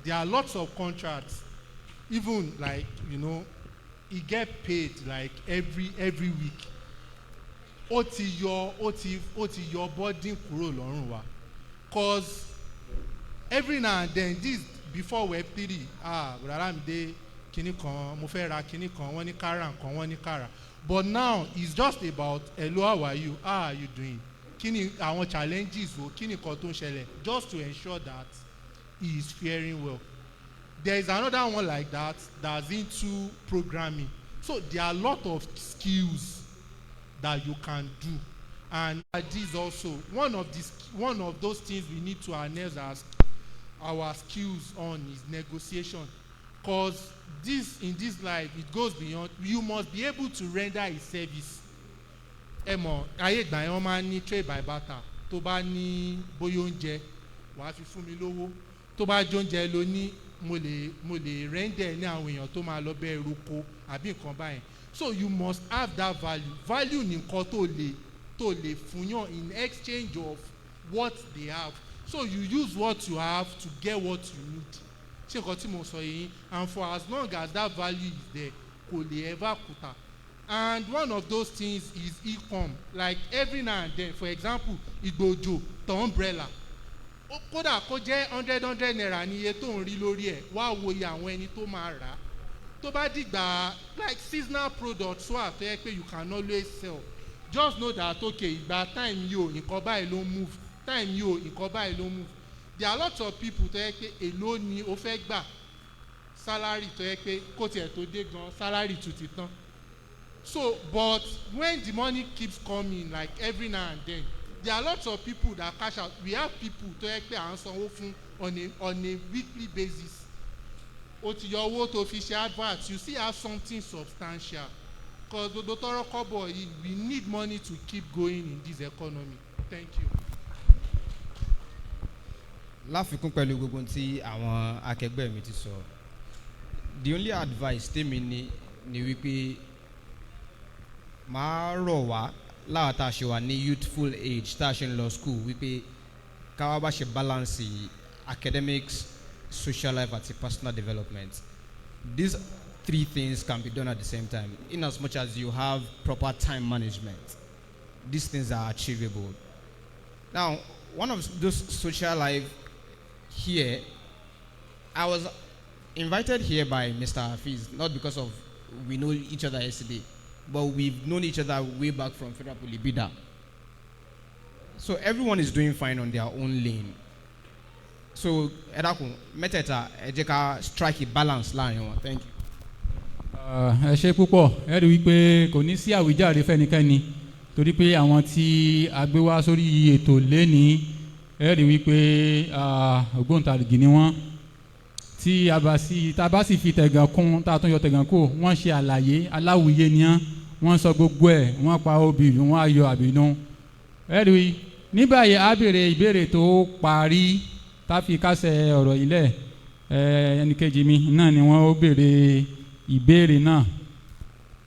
there are lots of contracts, even like, you know, he get paid like every week. Oti your body kúrò lọ́rùn wa, cause every now and then this before Web3 Ramide kíní kan mo fẹ́ ra kíní kan wọ́n ní kára nǹkan wọ́n ní kára but now it's just about hello how are you doing kíni àwọn challenges o kíni kan tó ń ṣẹlẹ̀ just to ensure that he is faring well. There is another one like that that's into programming. So there are a lot of skills that you can do, and this also one of those things we need to harness as our skills on is negotiation, because in this life it goes beyond. You must be able to render a service. Emo ayé ìgbà yẹn wọ́n máa ní trade by barter. Tó bá ní bóyá oúnjẹ wàá fi fún mi lówó, tó bá jẹ oúnjẹ ló ní mo lè render ní àwọn èèyàn tó máa lọ bẹ́ẹ̀ roko àbí nǹkan báyìí. So you must have that value ní nǹkan tó lè fún yàn in exchange of what they have. So you use what you have to get what you need. Ṣé nǹkan tí mo sọ yìí, and for as long as that value is there kò lè ever kùtà. And one of those things is e-com. Like every now and then, for example, Igbojo, the umbrella. Kódà kó jẹ́ 100 naira ní iye tó ń rí lórí ẹ̀, wá wo iye àwọn ẹni tó máa rà á. Tó bá dìgbà like seasonal products wà tó yẹ pé you can always sell. Just know that okay, ìgbà time yìí o nǹkan báyìí ló move, time yìí o nǹkan báyìí ló move. There are lots of people tó yẹ pé èló ni o fẹ́ gbà salary tó yẹ pé kó tiẹ̀ tó dé gan salary tún ti tán. So but when the money keeps coming like every now and then, there are lots of people that cash out. We have people tó yẹ pé à ń sanwó fún on a weekly basis. O ti yọ owó tó fi ṣe advert, you still have something substantial. Because gbogbo tọrọ kọ́bọ̀ yìí, we need money to keep going in this economy. Thank you. Láfikún pẹ̀lú gbogbo tí àwọn akẹgbẹ́ mi ti sọ, the only advice tèmi ni wípé máa rọ̀ wá láwa tá a ṣe wà ní youthful age tá a ṣe ń lọ school wípé káwá bá ṣe balance academics, social life àti personal development. These three things can be done at the same time in as much as you have proper time management. These things are achievable. Now, one of those social life here, I was invited here by Mr. Hafiz, not because of we know each other yesterday, but we've known each other way back from Federal Polybida. So everyone is doing fine on their own lane. So Edakun, meteta ejeka strike a balance line. Thank you. Ẹ ṣé púpọ̀, ẹ rí wípé kò ní sí àwíjàre fẹ́nikẹ́ni torí pé àwọn tí a gbé wá sórí ètò lénìí ẹ rí wípé ògbóǹtarìgì ni wọ́n. Tí a bá sì fi tẹ̀gàn kún tá a tún yọ tẹ̀gàn kù, wọ́n ṣe àlàyé aláwìyé ni wọ́n sọ gbogbo ẹ̀, wọ́n pa obì wọ́n á yọ àbínú. Ẹ rí ní báyìí á béèrè ìbéèrè tó parí tá a fi kásẹ̀ ọ̀rọ̀ yìí lẹ̀. Ẹnìkejì mi náà ni wọ́n ó béèrè ìbéèrè náà.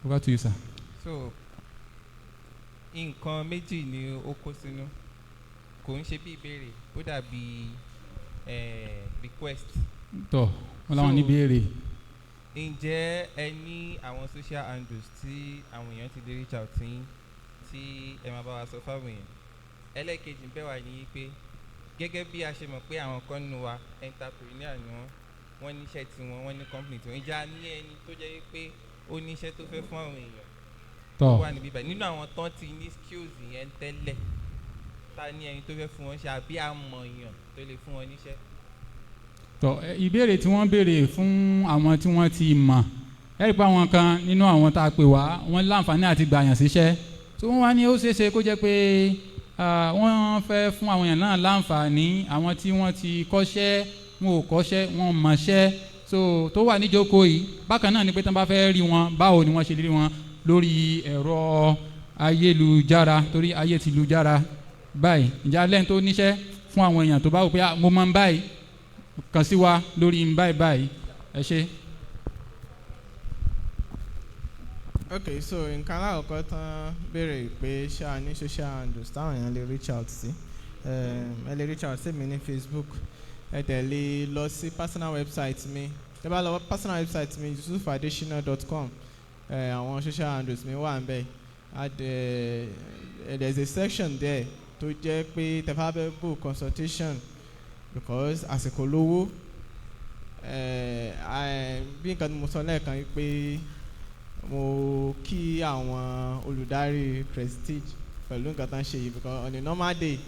Over to you, sir. So nǹkan méjì ni ó kó sínú, kò ń ṣe bí ìbéèrè, ó dàbí request. Tọ́ wọn làwọn ní béèrè. Ǹjẹ́ ẹ ní àwọn social handles tí àwọn èèyàn ti lè reach out tí ẹ máa bá wa sọ fáwọn èèyàn? Ẹlẹ́ẹ̀kejì bẹ́ẹ̀ wà ní pé gẹ́gẹ́ bí a ṣe mọ̀ pé àwọn kan nínú wa entrepreneur ni wọ́n níṣẹ́ tiwọn, wọ́n ní company tiwọn. Ìjà ní ẹni tó jẹ́ pé ó níṣẹ́ tó fẹ́ fún àwọn èèyàn tó wà níbí báyìí. Nínú àwọn tán ti ní skills yẹn tẹ́lẹ̀, ta ní ẹni tó fẹ́ fún wọn ṣe àbí àmọ̀ èèyàn tó lè fún wọn níṣẹ́? Tọ́ ìbéèrè tí wọ́n béèrè fún àwọn tí wọ́n ti mọ̀, ẹ rí pé àwọn kan nínú àwọn tá a pè wá wọ́n láǹfààní àti gbàyàn síṣẹ́, tí wọ́n wá ní ó ṣeéṣe kó jẹ́ pé wọ́n fẹ́ fún àwọn èèyàn náà láǹfààní, àwọn tí wọ́n ti kọ́ṣẹ́ wọn ò kọ́ṣẹ́ wọn mọ̀ṣẹ́ so tó wà níjókòó yìí. Bákan náà ni pé tí wọ́n bá fẹ́ rí wọn báwo ni wọ́n ṣe rí wọn lórí ẹ̀rọ ayélujára, torí ayé ti lu jára báyìí. Ǹjẹ́ alẹ́ tó níṣẹ́ fún àwọn èèyàn tó bá wò pé mo máa ń báyìí kàn sí wa lórí báyìí. Ẹ ṣé. Okay, so nǹkan alákọ̀ọ́kọ́ tán béèrè pé ṣáà ní social handles táwọn èèyàn lè reach out sí. Ẹ lè reach out sí mi ní Facebook, ẹ tẹ̀lé lọ sí personal website mi. Tẹ́ bá lọ personal website mi yusufadesina.com, àwọn social handles mi wà níbẹ̀. There's a section there tó jẹ́ pé tẹ́ bá fẹ́ book consultation because àsìkò lówó bí nǹkan tí mo sọ lẹ́ẹ̀kan yìí pé mo kí àwọn olùdarí Cresdig pẹ̀lú nǹkan tó ń ṣe yìí because on a normal day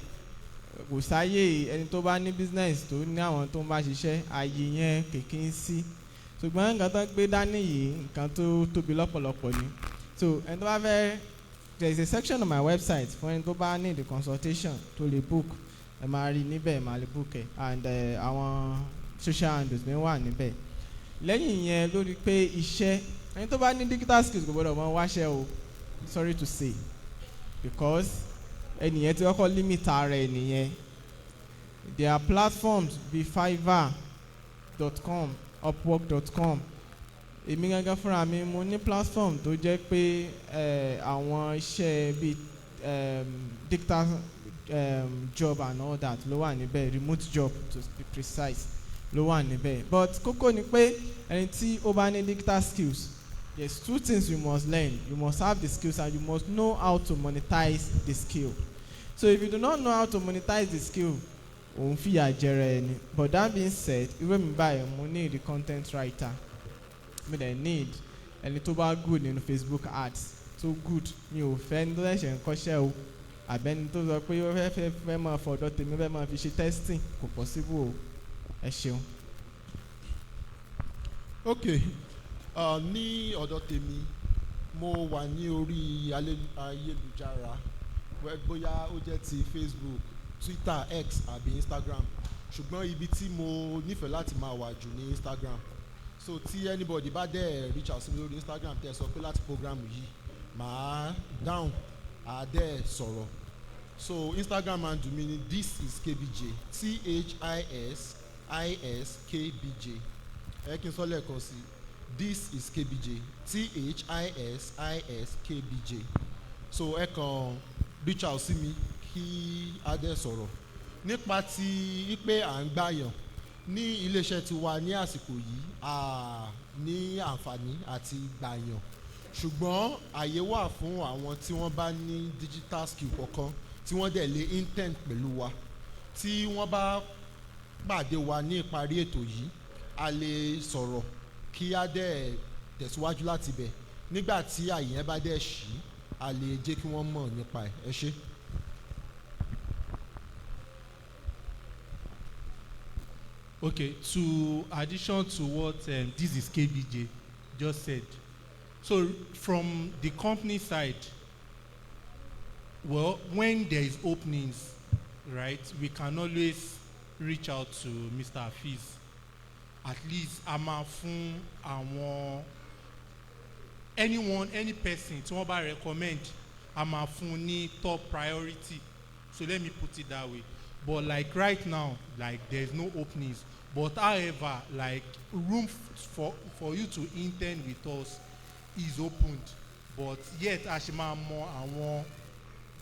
kò sáyé ẹni tó bá ní business tó ní àwọn tó ń bá ṣiṣẹ́ ayé yẹn kìkì ń sí ṣùgbọ́n nǹkan tó ń gbé dání yìí nǹkan tó tóbi lọ́pọ̀lọpọ̀ ni so ẹni tó bá fẹ́ there is a section on my website fún ẹni tó bá need the consultation tó lè book ẹ máa rí níbẹ̀ máa lè book ẹ and àwọn social handles mi wà níbẹ̀ lẹ́yìn yẹn lórí pé iṣẹ́ ẹni tó bá ní digital skills kò gbọ́dọ̀ mọ wáṣẹ́ o sorry to say because ẹnìyẹn ti kọ́kọ́ limit ara ẹ̀ nìyẹn there are platforms bíi Fiverr.com Upwork.com èmi gángan fúnra mi mo ní platform tó jẹ́ pé àwọn iṣẹ́ bíi digital job and all that ló wà níbẹ̀ remote job to be precise ló wà níbẹ̀ but kókó ni pé ẹni tí ó bá ní digital skills there's two things you must learn you must have the skills and you must know how to monetize the skill so if you do not know how to monetize the skill òun fìyà jẹrẹ ẹni but that being said irú mi báyìí mo need the content writer mi dẹ̀ need ẹni tó bá good nínú Facebook ads tó good mi ò fẹ́ ẹni tó ṣẹ̀ṣẹ̀ ń kọ́ṣẹ́ o àbẹ́ni tó sọ pé ó fẹ́ máa fọ̀dọ̀ tèmi fẹ́ máa fi ṣe testing kò possible o ẹ ṣeun. ok ní ọ̀dọ̀ tèmi mo wà ní orí ayélujára bóyá ó jẹ́ ti Facebook Twitter X àbí Instagram ṣùgbọ́n ibi tí mo nífẹ̀ẹ́ láti máa wà jù ní Instagram so tí anybody bá dẹ̀ reach out sí mi lórí Instagram tẹ́ sọ pé láti program yìí màá dáhùn àdẹ́ sọ̀rọ̀ so Instagram handle mi ni this is KBJ THISISKBJ ẹ kí n sọ lẹ́ẹ̀kan sí this is KBJ THISISKBJ so ẹ kàn reach out sí mi kí adẹ́ sọ̀rọ̀ nípa ti pé à ń gbàyàn ní iléeṣẹ́ tiwa ní àsìkò yìí ní àǹfààní àti gbàyàn ṣùgbọ́n àyè wà fún àwọn tí wọ́n bá ní digital skill kọ̀ọ̀kan tí wọ́n dẹ̀ lè intern pẹ̀lú wa tí wọ́n bá pàdé wa ní ìparí ètò yìí a lè sọ̀rọ̀ kí á dẹ̀ tẹ̀síwájú láti bẹ̀ nígbà tí àyè yẹn bá dẹ̀ ṣí a lè jẹ́ kí wọ́n mọ̀ nípa ẹ̀ ẹ ṣé. Okay, to addition to what this is KBJ just said. So from the company side, well, when there is openings, right, we can always reach out to Mr. Hafiz. At least anyone, any person, tí wọ́n bá recommend, ní top priority. So let me put it that way. But like right now, like there's no openings. But however, like room for you to intern with us is opened. But yet, Ashima more and more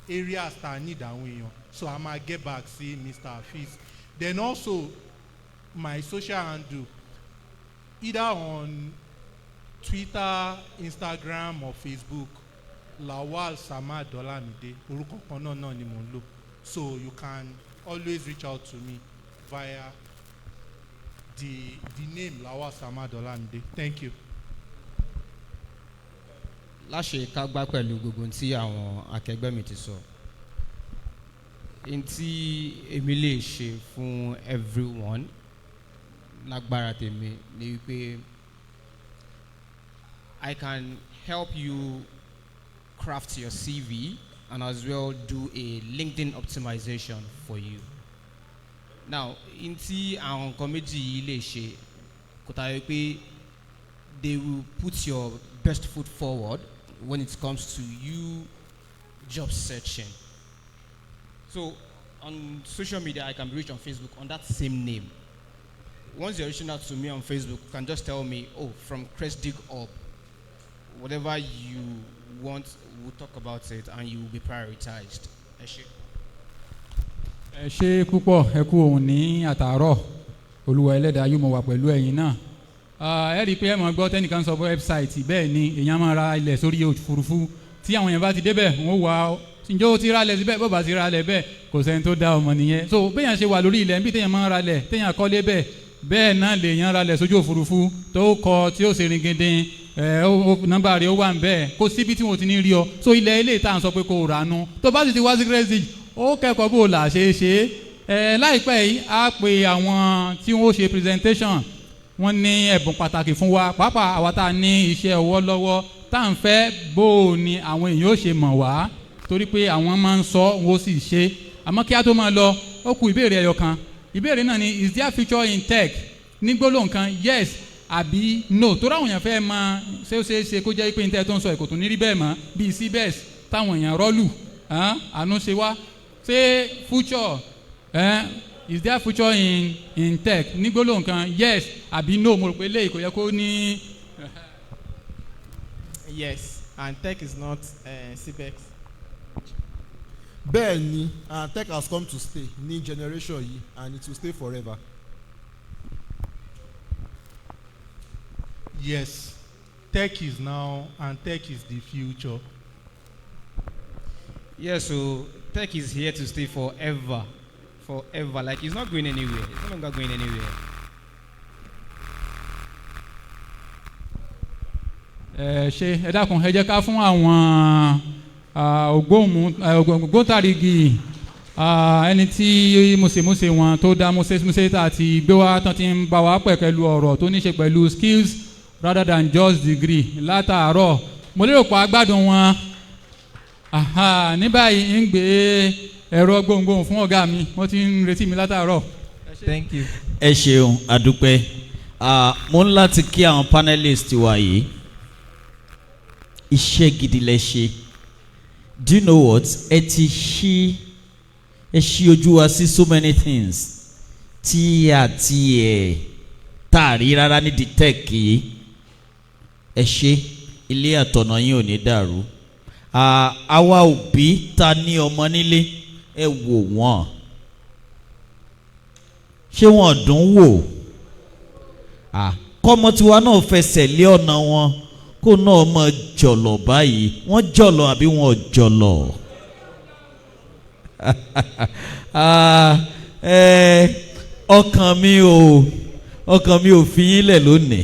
areas that need àwọn èèyàn. So I might get back see Mr. Hafiz. Then also my social handle, either on Twitter, Instagram, or Facebook, Lawal Samad Olamide. Orúkọ kan náà ni mo ń lò. So you can always reach out to me via the name Lawal Samad Olamide. Thank you. láṣẹ ká gbá pẹ̀lú gbogbo tí àwọn akẹgbẹ́ mi ti sọ ntí èmi lè ṣe fún everyone lágbára tèmi ni wípé I can help you craft your CV and as well do a LinkedIn optimization for you. Now ntí àwọn nǹkan méjì yìí lè ṣe kò tayọ pé they will put your best foot forward when it comes to you job searching. So on social media, I can be reached on Facebook on that same name. Once you're reaching out to me on Facebook, you can just tell me, oh, from Cresdig up, whatever you want, we'll talk about it and you will be prioritized. ẹ ṣé púpọ̀ ẹ kú òun ní àtàárọ̀ olúwa ẹlẹ́dàá yóò mọ̀ wá pẹ̀lú ẹ̀yin náà ẹ rí i pé ẹ mọ̀ gbọ́ tẹ́nìkan sọ fún wẹ́bsáìtì bẹ́ẹ̀ ni èèyàn máa ra ilẹ̀ sórí òfurufú tí àwọn èèyàn bá ti débẹ̀ wọ́n wà ǹjẹ́ ó ti ra ilẹ̀ síbẹ̀ bó bá ti ra ilẹ̀ bẹ́ẹ̀ kò sẹ́ni tó dá ọmọ nìyẹn so béèyàn ṣe wà lórí ilẹ̀ níbi téèyàn máa ra ilẹ̀ téèyàn kọ́lé bẹ́ẹ̀ bẹ́ẹ̀ náà lè yan ra lẹ̀ sójú òfurufú tó kọ tí ó ṣe ringindin nọ́mbà rẹ̀ ó wà ń bẹ́ẹ̀ kó síbi tí wọ́n ti ní rí ọ so ilẹ̀ ilé ìta à ń sọ pé kò ránú tó bá sì ti wá sí Cresdig ó kẹ́kọ̀ọ́ bó là ṣe é ṣe láìpẹ́ yìí á pe àwọn tí wọ́n ṣe presentation wọ́n ní ẹ̀bùn pàtàkì fún wa pàápàá àwa tá a ní iṣẹ́ ọwọ́ lọ́wọ́ tá à ń fẹ́ bó o ní àwọn èèyàn ó ṣe mọ̀ wá torí pé àwọn máa ń sọ wọ́n sì ṣe àmọ́ kí á tó máa lọ ó kù ìbéèrè ẹyọ kan ìbéèrè náà ni is there future in tech ní gbólóhùn kan yes àbí no torí àwọn èèyàn fẹ́ máa ṣé ó ṣeé ṣe kó jẹ́ pé níta tó ń sọ ẹ̀kọ́ tó ní rí bẹ́ẹ̀ mọ́ bíi cbs táwọn èèyàn rọ́ọ̀lù àánú ṣe wá ṣé future is there future in tech ní gbólóhùn kan yes àbí no mo rò pé léyìí kò yẹ kó ní. Yes, and tech is not CBEX. Bẹ́ẹ̀ ni, tech has come to stay ní generation yìí and it will stay forever. Yes, tech is now and tech is the future. Yes, so tech is here to stay forever. Forever. Like it's not going anywhere. It's no longer going anywhere. Ṣe ẹ dákun ẹ jẹ́ ká fún àwọn ògbóǹtarìgì ẹni tí mọ̀sẹ̀mọ̀sẹ̀ wọn tó dá mọ̀sẹ̀mọ̀sẹ̀ tá a ti gbé wá tán ti ń bá wa pẹ̀kẹ́lu ọ̀rọ̀ tó ní ṣe pẹ̀lú skills rather than just degree látàárọ̀ mo lérò pé agbádùn wọn ní báyìí ń gbé ẹ̀rọ gbohùngbohùn fún ọ̀gá mi wọ́n ti ń retí mi látàárọ̀. Thank you. ẹ ṣeun àdúpẹ́ mo ń láti kí àwọn panelists wa yìí iṣẹ́ gidi lẹ ṣe do you know what ẹ ṣí ojú wa sí so many things tí àti tààrí rárá ní the tech yìí ẹ ṣe ilé àtọ̀nà yín ò ní dàrú àwa òbí ta ní ọmọ nílé ẹ wò wọ́n ṣé wọ́n dùn wò kọ́mọ tiwa náà fẹsẹ̀ lé ọ̀nà wọn kó náà mọ jọ̀lọ̀ báyìí wọ́n jọ̀lọ̀ àbí wọ́n jọ̀lọ̀ ọkàn mi ò fi yín lẹ̀ lónìí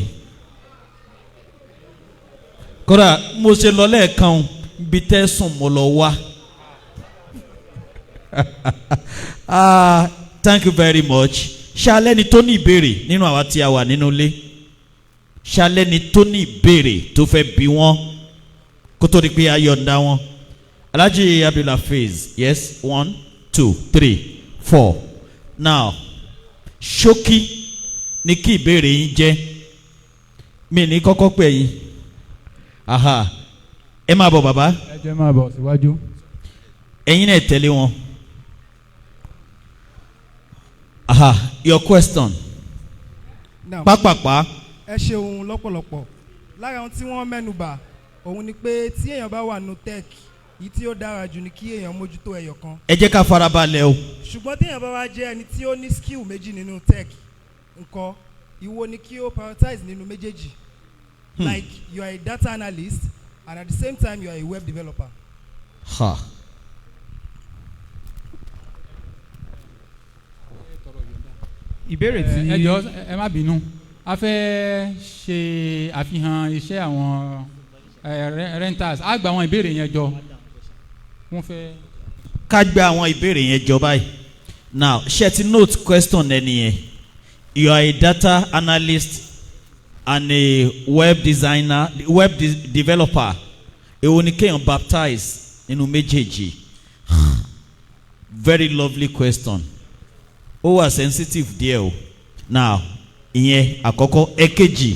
kódà mo ṣe lọ lẹ́ẹ̀kan bí tẹ́sùn mo lọ wá thank you very much ṣalẹ́ ni tó ní ìbéèrè nínú àwa tí a wà nínú ilé ṣalẹ́ ni tó ní ìbéèrè tó fẹ́ bí wọ́n kó tó di pé a yọ̀ǹda wọn Alhaji Abdulhafiz yes 1 2 3 4 now ṣókí ni kí ìbéèrè yín jẹ́ mi ní kọ́kọ́ pè yín ẹ máa bọ̀ bàbá ẹ jẹ́ máa bọ̀ síwájú ẹ̀yin náà tẹ̀lé wọn your question pápápá. ẹ ṣeun lọ́pọ̀lọpọ̀ lára ohun tí wọ́n mẹ́nubà òun ni pé tí èèyàn bá wà nù tech yìí tí ó dára jù ni kí èèyàn mójútó ẹyọ kan. ẹ jẹ́ ká farabalẹ̀ o. ṣùgbọ́n tí èèyàn bá wá jẹ́ ẹni tí ó ní skill méjì nínú tech nǹkan ìwo ni kí ó prioritize nínú méjèèjì. Like you are a data analyst and at the same time you are a web developer. Ìbéèrè tí ẹ jọ ẹ má bínú a fẹ́ ṣe àfihàn iṣẹ́ àwọn renters a gba àwọn ìbéèrè yẹn jọ wọ́n fẹ́. ká gba àwọn ìbéèrè yẹn jọ báyìí now ṣe ti note question ẹni yẹn you are a data analyst and a web designer developer èwo ni kéèyàn baptize nínú méjèèjì very lovely question ó wà sensitive díẹ̀ o now ìyẹn àkọ́kọ́ èkejì.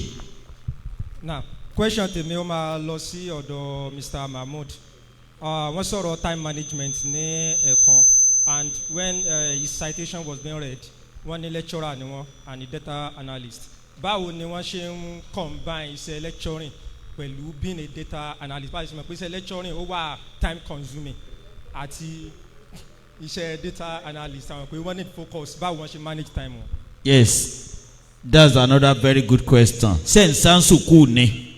now question tèmi ó máa lọ sí ọ̀dọ̀ Mr. Mahmood wọ́n sọ̀rọ̀ time management ní ẹ̀kan and when his citation was being read wọ́n ní lecturer ni wọ́n and a data analyst báwo ni wọ́n ṣe ń combine iṣẹ́ lecturing pẹ̀lú being a data analyst báyìí sọ ma pé iṣẹ́ lecturing ó wà time consuming àti iṣẹ́ data analyst àwọn pé wọ́n need focus báwo wọ́n ṣe manage time wọn. Yes, that's another very good question. Ṣé ń sá sùkúù ni?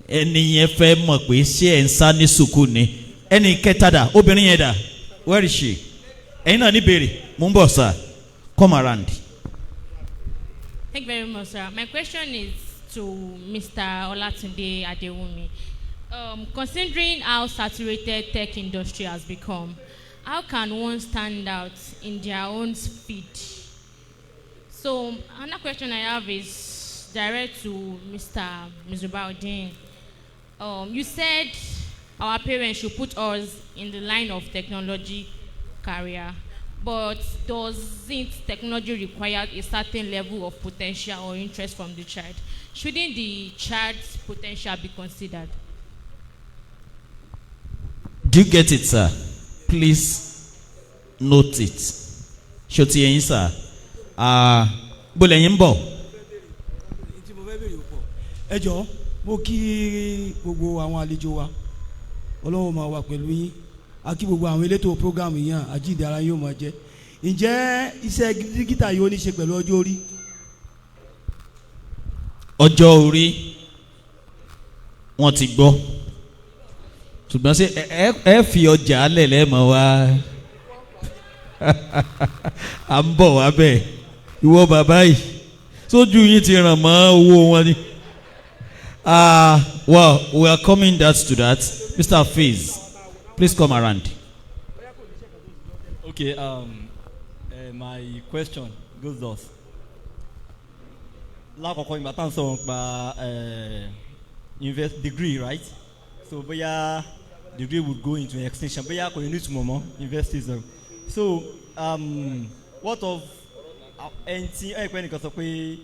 Ẹni yẹn fẹ́ mọ̀ pé ṣé ń sá ní sùkúù ni? Ẹni kẹta dà, obìnrin yẹn dà, where is she? Ẹ̀yin náà ní béèrè, mò ń bọ̀ sir, come around. Thank you very much, sir. My question is to Mr. Olatunde Adewumi. Considering how saturated tech industry has become, how can one stand out in their own field? So another question I have is direct to Mr. Baudin. You said our parents should put us in the line of technology career, but doesn't technology require a certain level of potential or interest from the child? Shouldn't the child's potential be considered? Do you get it, sir? Please note it. Shoti yin, sir. Bole yin bo. Ẹ jọ̀ọ́, mo kí gbogbo àwọn àlejò wa. Ọlọ́run máa wà pẹ̀lú yín. A kí gbogbo àwọn elétò program yẹn àjíǹde ara yóò máa jẹ́. Ǹjẹ́ iṣẹ́ dígítà yóò ní ṣe pẹ̀lú ọjọ́ orí? Ọjọ́ orí wọ́n ti gbọ́. Ṣùgbọ́n ṣé ẹ fi ọjà alẹ̀ lẹ́mọ̀ wá. À ń bọ̀ wá bẹ́ẹ̀. Ìwọ bàbá yìí. Sójú yín ti ràn mọ́ owó wọn ni. Well, we are coming to that. Mr. Fiz, please come around. Okay, my question goes thus. Lákọ̀ọ́kọ́ ìgbà tá à ń sọ̀rọ̀ pa degree, right? So bóyá degree would go into extinction, bóyá kò ní ìtumọ̀ mọ́ universities. So what of ẹni tí ẹ̀pẹ́ nìkan sọ pé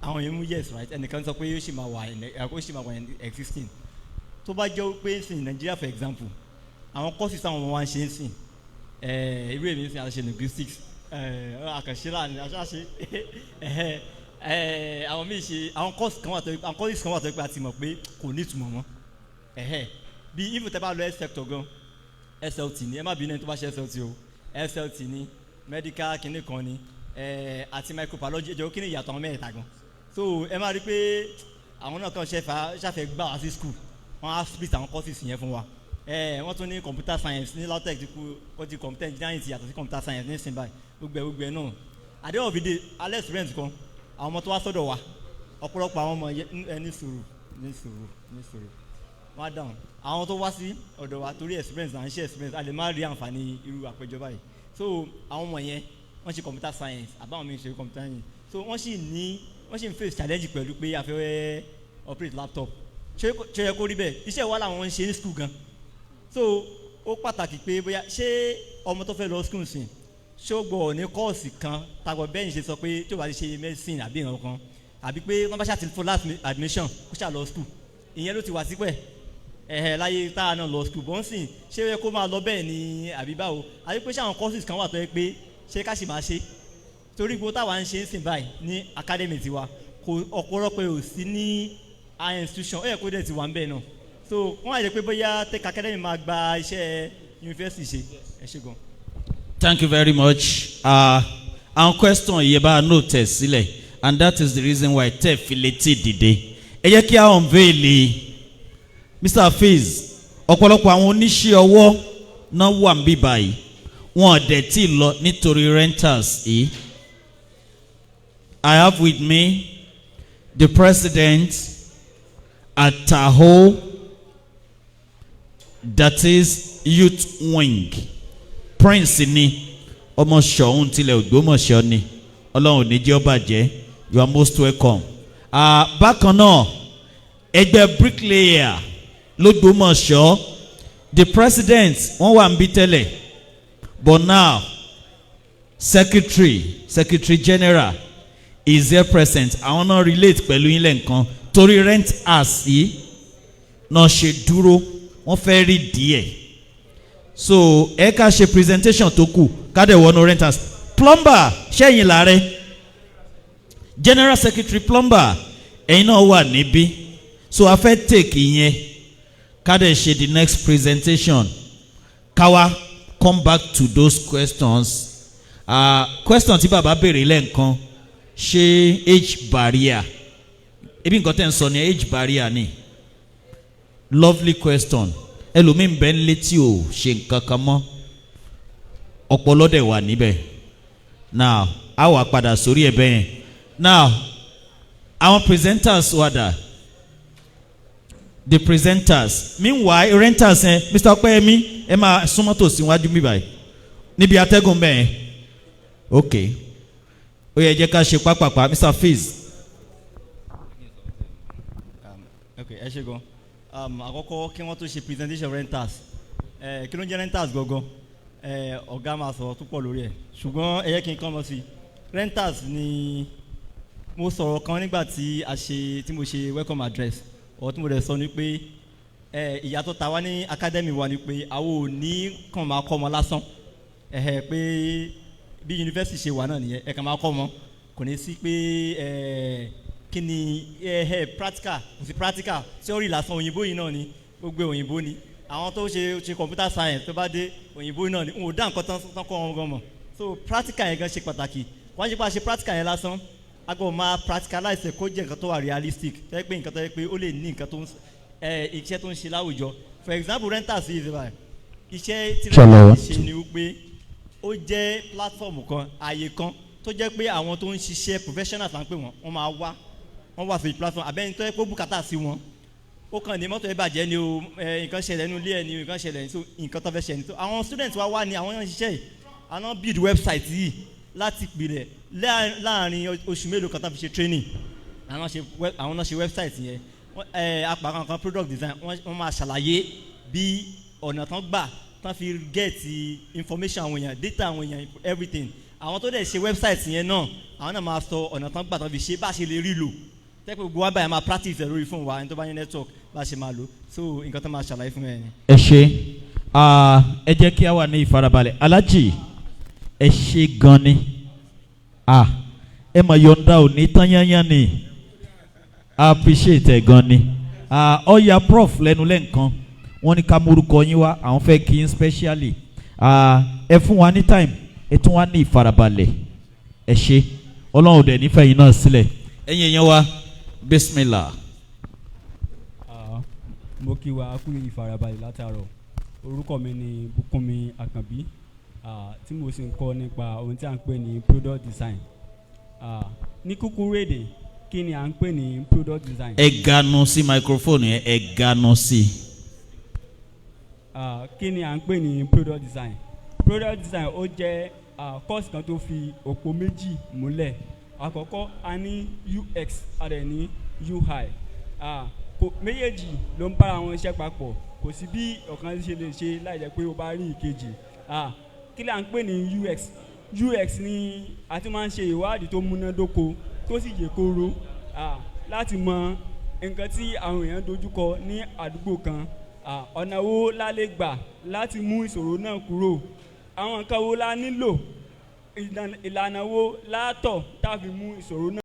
àwọn yẹn mú yes, right? Ẹnìkan sọ pé ó sì máa wà existing. Tó bá jẹ́ pé in Nigeria for example, àwọn courses àwọn ọmọ wa ń ṣe ń sìn irú èmi ń sìn àṣẹ linguistics àkànṣe láàrin àṣàṣe àwọn míì ṣe àwọn courses kan wà tó pé a ti mọ̀ pé kò ní ìtumọ̀ mọ́ bí even tẹ́ bá lọ health sector gan SLT ni ẹ má bínú ẹni tó bá ṣe SLT o SLT ni medical kìnnì kan ni àti microbiology ẹjọ́ kí ni ìyàtọ̀ àwọn mẹ́ta gan so ẹ má rí pé àwọn náà kàn ṣàfẹ́ gbà wá sí school wọ́n á split àwọn courses yẹn fún wa wọ́n tún ní computer science ní LAUTECH ó ti computer engineering ti yàtọ̀ sí computer science ní sinbai gbogbo ẹ̀ náà at the end of the day alẹ́ student kan àwọn ọmọ tó wá sọ́dọ̀ wa ọ̀pọ̀lọpọ̀ àwọn ọmọ ní sùúrù wọ́n á dáhùn àwọn tó wá sí ọ̀dọ̀ wa torí experience à ń ṣe experience a lè má rí àǹfààní irú àpéjọ báyìí so àwọn ọmọ yẹn wọ́n ṣe computer science àbáwọn mi ṣe computer science so wọ́n sì ń face challenge pẹ̀lú pé a fẹ́ operate laptop ṣé yẹ kó rí bẹ́ẹ̀ iṣẹ́ wa làwọn ń ṣe ní school gan so ó pàtàkì pé bóyá ṣé ọmọ tó fẹ́ lọ school sìn ṣé ó gbọ́ ní kọ́ọ̀sì kan tàbí bẹ́ẹ̀ ṣe sọ pé tí ó bá ti ṣe medicine àbí ìran kan àbí pé wọ́n bá ṣàtì fún last admission kó ṣà lọ school ìyẹn ló ti wà sípẹ́ láyé tá a náà lọ school bọ́n sìn ṣé ó yẹ kó máa lọ bẹ́ẹ̀ ni àbí báwo àbí pé ṣé àwọn courses kan wà tó yẹ pé ṣé ká sì máa ṣe torí gbogbo táwa ń ṣe ń sìn báyìí ní academy tiwa kò ọ̀pọ̀lọpọ̀ ò sí ní high institution ó yẹ kó dẹ̀ ti wà ń bẹ̀ náà so wọ́n á yẹ pé bóyá tech academy máa gba iṣẹ́ university ṣe ẹ ṣe gan. Thank you very much. Our question yìí bá note sílẹ̀ and that is the reason why tech fi létí dìde. Ẹ jẹ́ kí a unveil Mr. Fiz ọ̀pọ̀lọpọ̀ àwọn oníṣẹ́ ọwọ́ náà wà ń bí báyìí wọn dẹ̀ tí lọ nítorí renters yìí. I have with me the president at Tahoe, that is youth wing. Prince ni ọmọ ṣọ̀ún tilẹ̀ Ògbómọ̀ṣọ́ ni Ọlọ́run ní jẹ́ ó bàjẹ́. You are most welcome. Bákan náà ẹgbẹ́ bricklayer l'Ógbómọ̀ṣọ́ the president wọ́n wà ń bí tẹ́lẹ̀ but now secretary general is there present. Àwọn náà relate pẹ̀lú yín lẹ́ǹkan torí RentHass yìí náà ṣe dúró wọ́n fẹ́ rí díẹ̀ so ẹ ká ṣe presentation tó kù kádẹ̀ wọnú RentHass. Plumber ṣẹ́yìn láàrẹ general secretary plumber ẹ̀yin náà wà níbí so a fẹ́ take ìyẹn kádẹ̀ ṣe the next presentation káwa come back to those questions. Question tí bàbá béèrè lẹ́ǹkan ṣe age barrier ebi nǹkan tẹ́ ń sọ ni age barrier ni lovely question ẹlòmíín bẹ́ẹ̀ ń létí o ṣe nǹkan kan mọ́ ọpọlọ dẹ̀ wà níbẹ̀ now a wà padà sórí ẹ̀ bẹ́ẹ̀ Now, our presenters were there. The presenters. Meanwhile, renters, Mr. Opeyemi, Emma Sumato, Siwaju mi báyìí. Níbi atẹ́gùn bẹ́ẹ̀. Okay. Ó yẹ jẹ́ ká ṣe pápápá, Mr. Fizz. Okay, ẹ ṣe gan. Àkọ́kọ́ kí wọ́n tó ṣe presentation renters. Kí ló ń jẹ́ renters gangan? Ọ̀gá máa sọ̀rọ̀ tó pọ̀ lórí ẹ̀. Ṣùgbọ́n ẹ yẹ kí n kọ́ mọ́ sí. Renters ni mo sọ̀rọ̀ kan nígbà tí mo ṣe welcome address. Ọ̀rọ̀ tí mo dẹ̀ sọ ni pé ìyàtọ̀ ta wá ní academy wa ni pé àwọn ò ní kàn máa kọ́ ọmọ lásán. Pé bí university ṣe wà náà nìyẹn kàn máa kọ́ ọmọ. Kò ní sí pé kí ni practical kò sí practical theory lásán òyìnbó yìí náà ni gbogbo òyìnbó ni àwọn tó ṣe computer science tó bá dé òyìnbó yìí náà ni n ò dá nǹkan tán kọ́ wọn gan mọ̀ so practical yẹn gan ṣe pàtàkì wọ́n ṣe pa ṣe practical yẹn lásán agbọ̀n máa practicalize kó jẹ́ nǹkan tó wà realistic tẹ́ pé nǹkan tó yẹ pé ó lè ní nǹkan tó ń iṣẹ́ tó ń ṣe láwùjọ for example renters yìí ṣe iṣẹ́ tí renters ṣe ni wípé ó jẹ́ platform kan ààyè kan tó jẹ́ pé àwọn tó ń ṣiṣẹ́ professionals là ń pè wọ́n máa wọ́n wà sí platform àbẹ́ni tó yẹ pé ó bùkátà sí wọn ó kàn ní mọ́tò ẹ̀ bàjẹ́ ni o nǹkan ṣẹlẹ̀ nínú ilé ẹ̀ ni nǹkan ṣẹlẹ̀ ní so nǹkan tó fẹ́ ṣẹlẹ̀ ní so àwọn students wa wá ní àwọn yẹn ń ṣiṣẹ́ yìí àwọn build website yìí láti pilẹ̀ láàrin oṣù mélòó kan tó fi ṣe training àwọn náà ṣe website yẹn apá kan product design wọ́n máa ṣàlàyé bí ọ̀nà tán gbà tán fi get information àwọn èèyàn data àwọn èèyàn everything àwọn tó dẹ̀ ṣe website yẹn náà àwọn náà máa sọ ọ̀nà tán gbà tán fi ṣe bá ṣe lè rí lò tẹ́pẹ́ gbogbo wa báyìí máa practice lórí fún wa ẹni tó bá ní network bá ṣe máa lò so nǹkan tó máa ṣàlàyé fún ẹ ni. ẹ ṣe ẹ jẹ́ kí a wà ní ìfarabalẹ̀ alájì ẹ ṣe gan ni ẹ mọ̀ yọ̀ǹda òní tán yányán ni appreciate ẹ gan ni ọ̀ya prof lẹ́nu lẹ́ǹkan wọ́n ní ká morúkọ yín wá àwọn fẹ́ kí n specially ẹ fún wa ní time ẹ tún wá ní ìfarabalẹ̀ ẹ ṣe ọlọ́run dẹ̀ nífẹ̀ẹ́ yín náà sílẹ̀ ẹ̀yin èèyàn wa bismillah. mo kí wa kú ìfarabalẹ̀ látàárọ̀ orúkọ mi ni Bùkúnmi Àkànbí tí mo sì ń kọ́ nípa ohun tí a ń pè ní product design ní kúkúrú èdè kí ni à ń pè ní product design. ẹ ganu sí microphone yẹn ẹ ganu sí. kí ni à ń pè ní product design. Product design ó jẹ́ course kan tó fi òpó méjì múlẹ̀ àkọ́kọ́ a ní UX a dẹ̀ ní UI méjèèjì ló ń bára wọn iṣẹ́ papọ̀ kò sí bí ọ̀kan ṣe lè ṣe láì jẹ́ pé ó bá rí ìkejì kí là ń pè ní UX ni a ti máa ń ṣe ìwádìí tó múnádóko tó sì yè kóró láti mọ nǹkan tí àwọn èèyàn dojúkọ ní àdúgbò kan ọ̀nà wo la lè gbà láti mú ìṣòro náà kúrò àwọn nǹkan wo la nílò ìlànà wo látọ̀ tá a fi mú ìṣòro náà.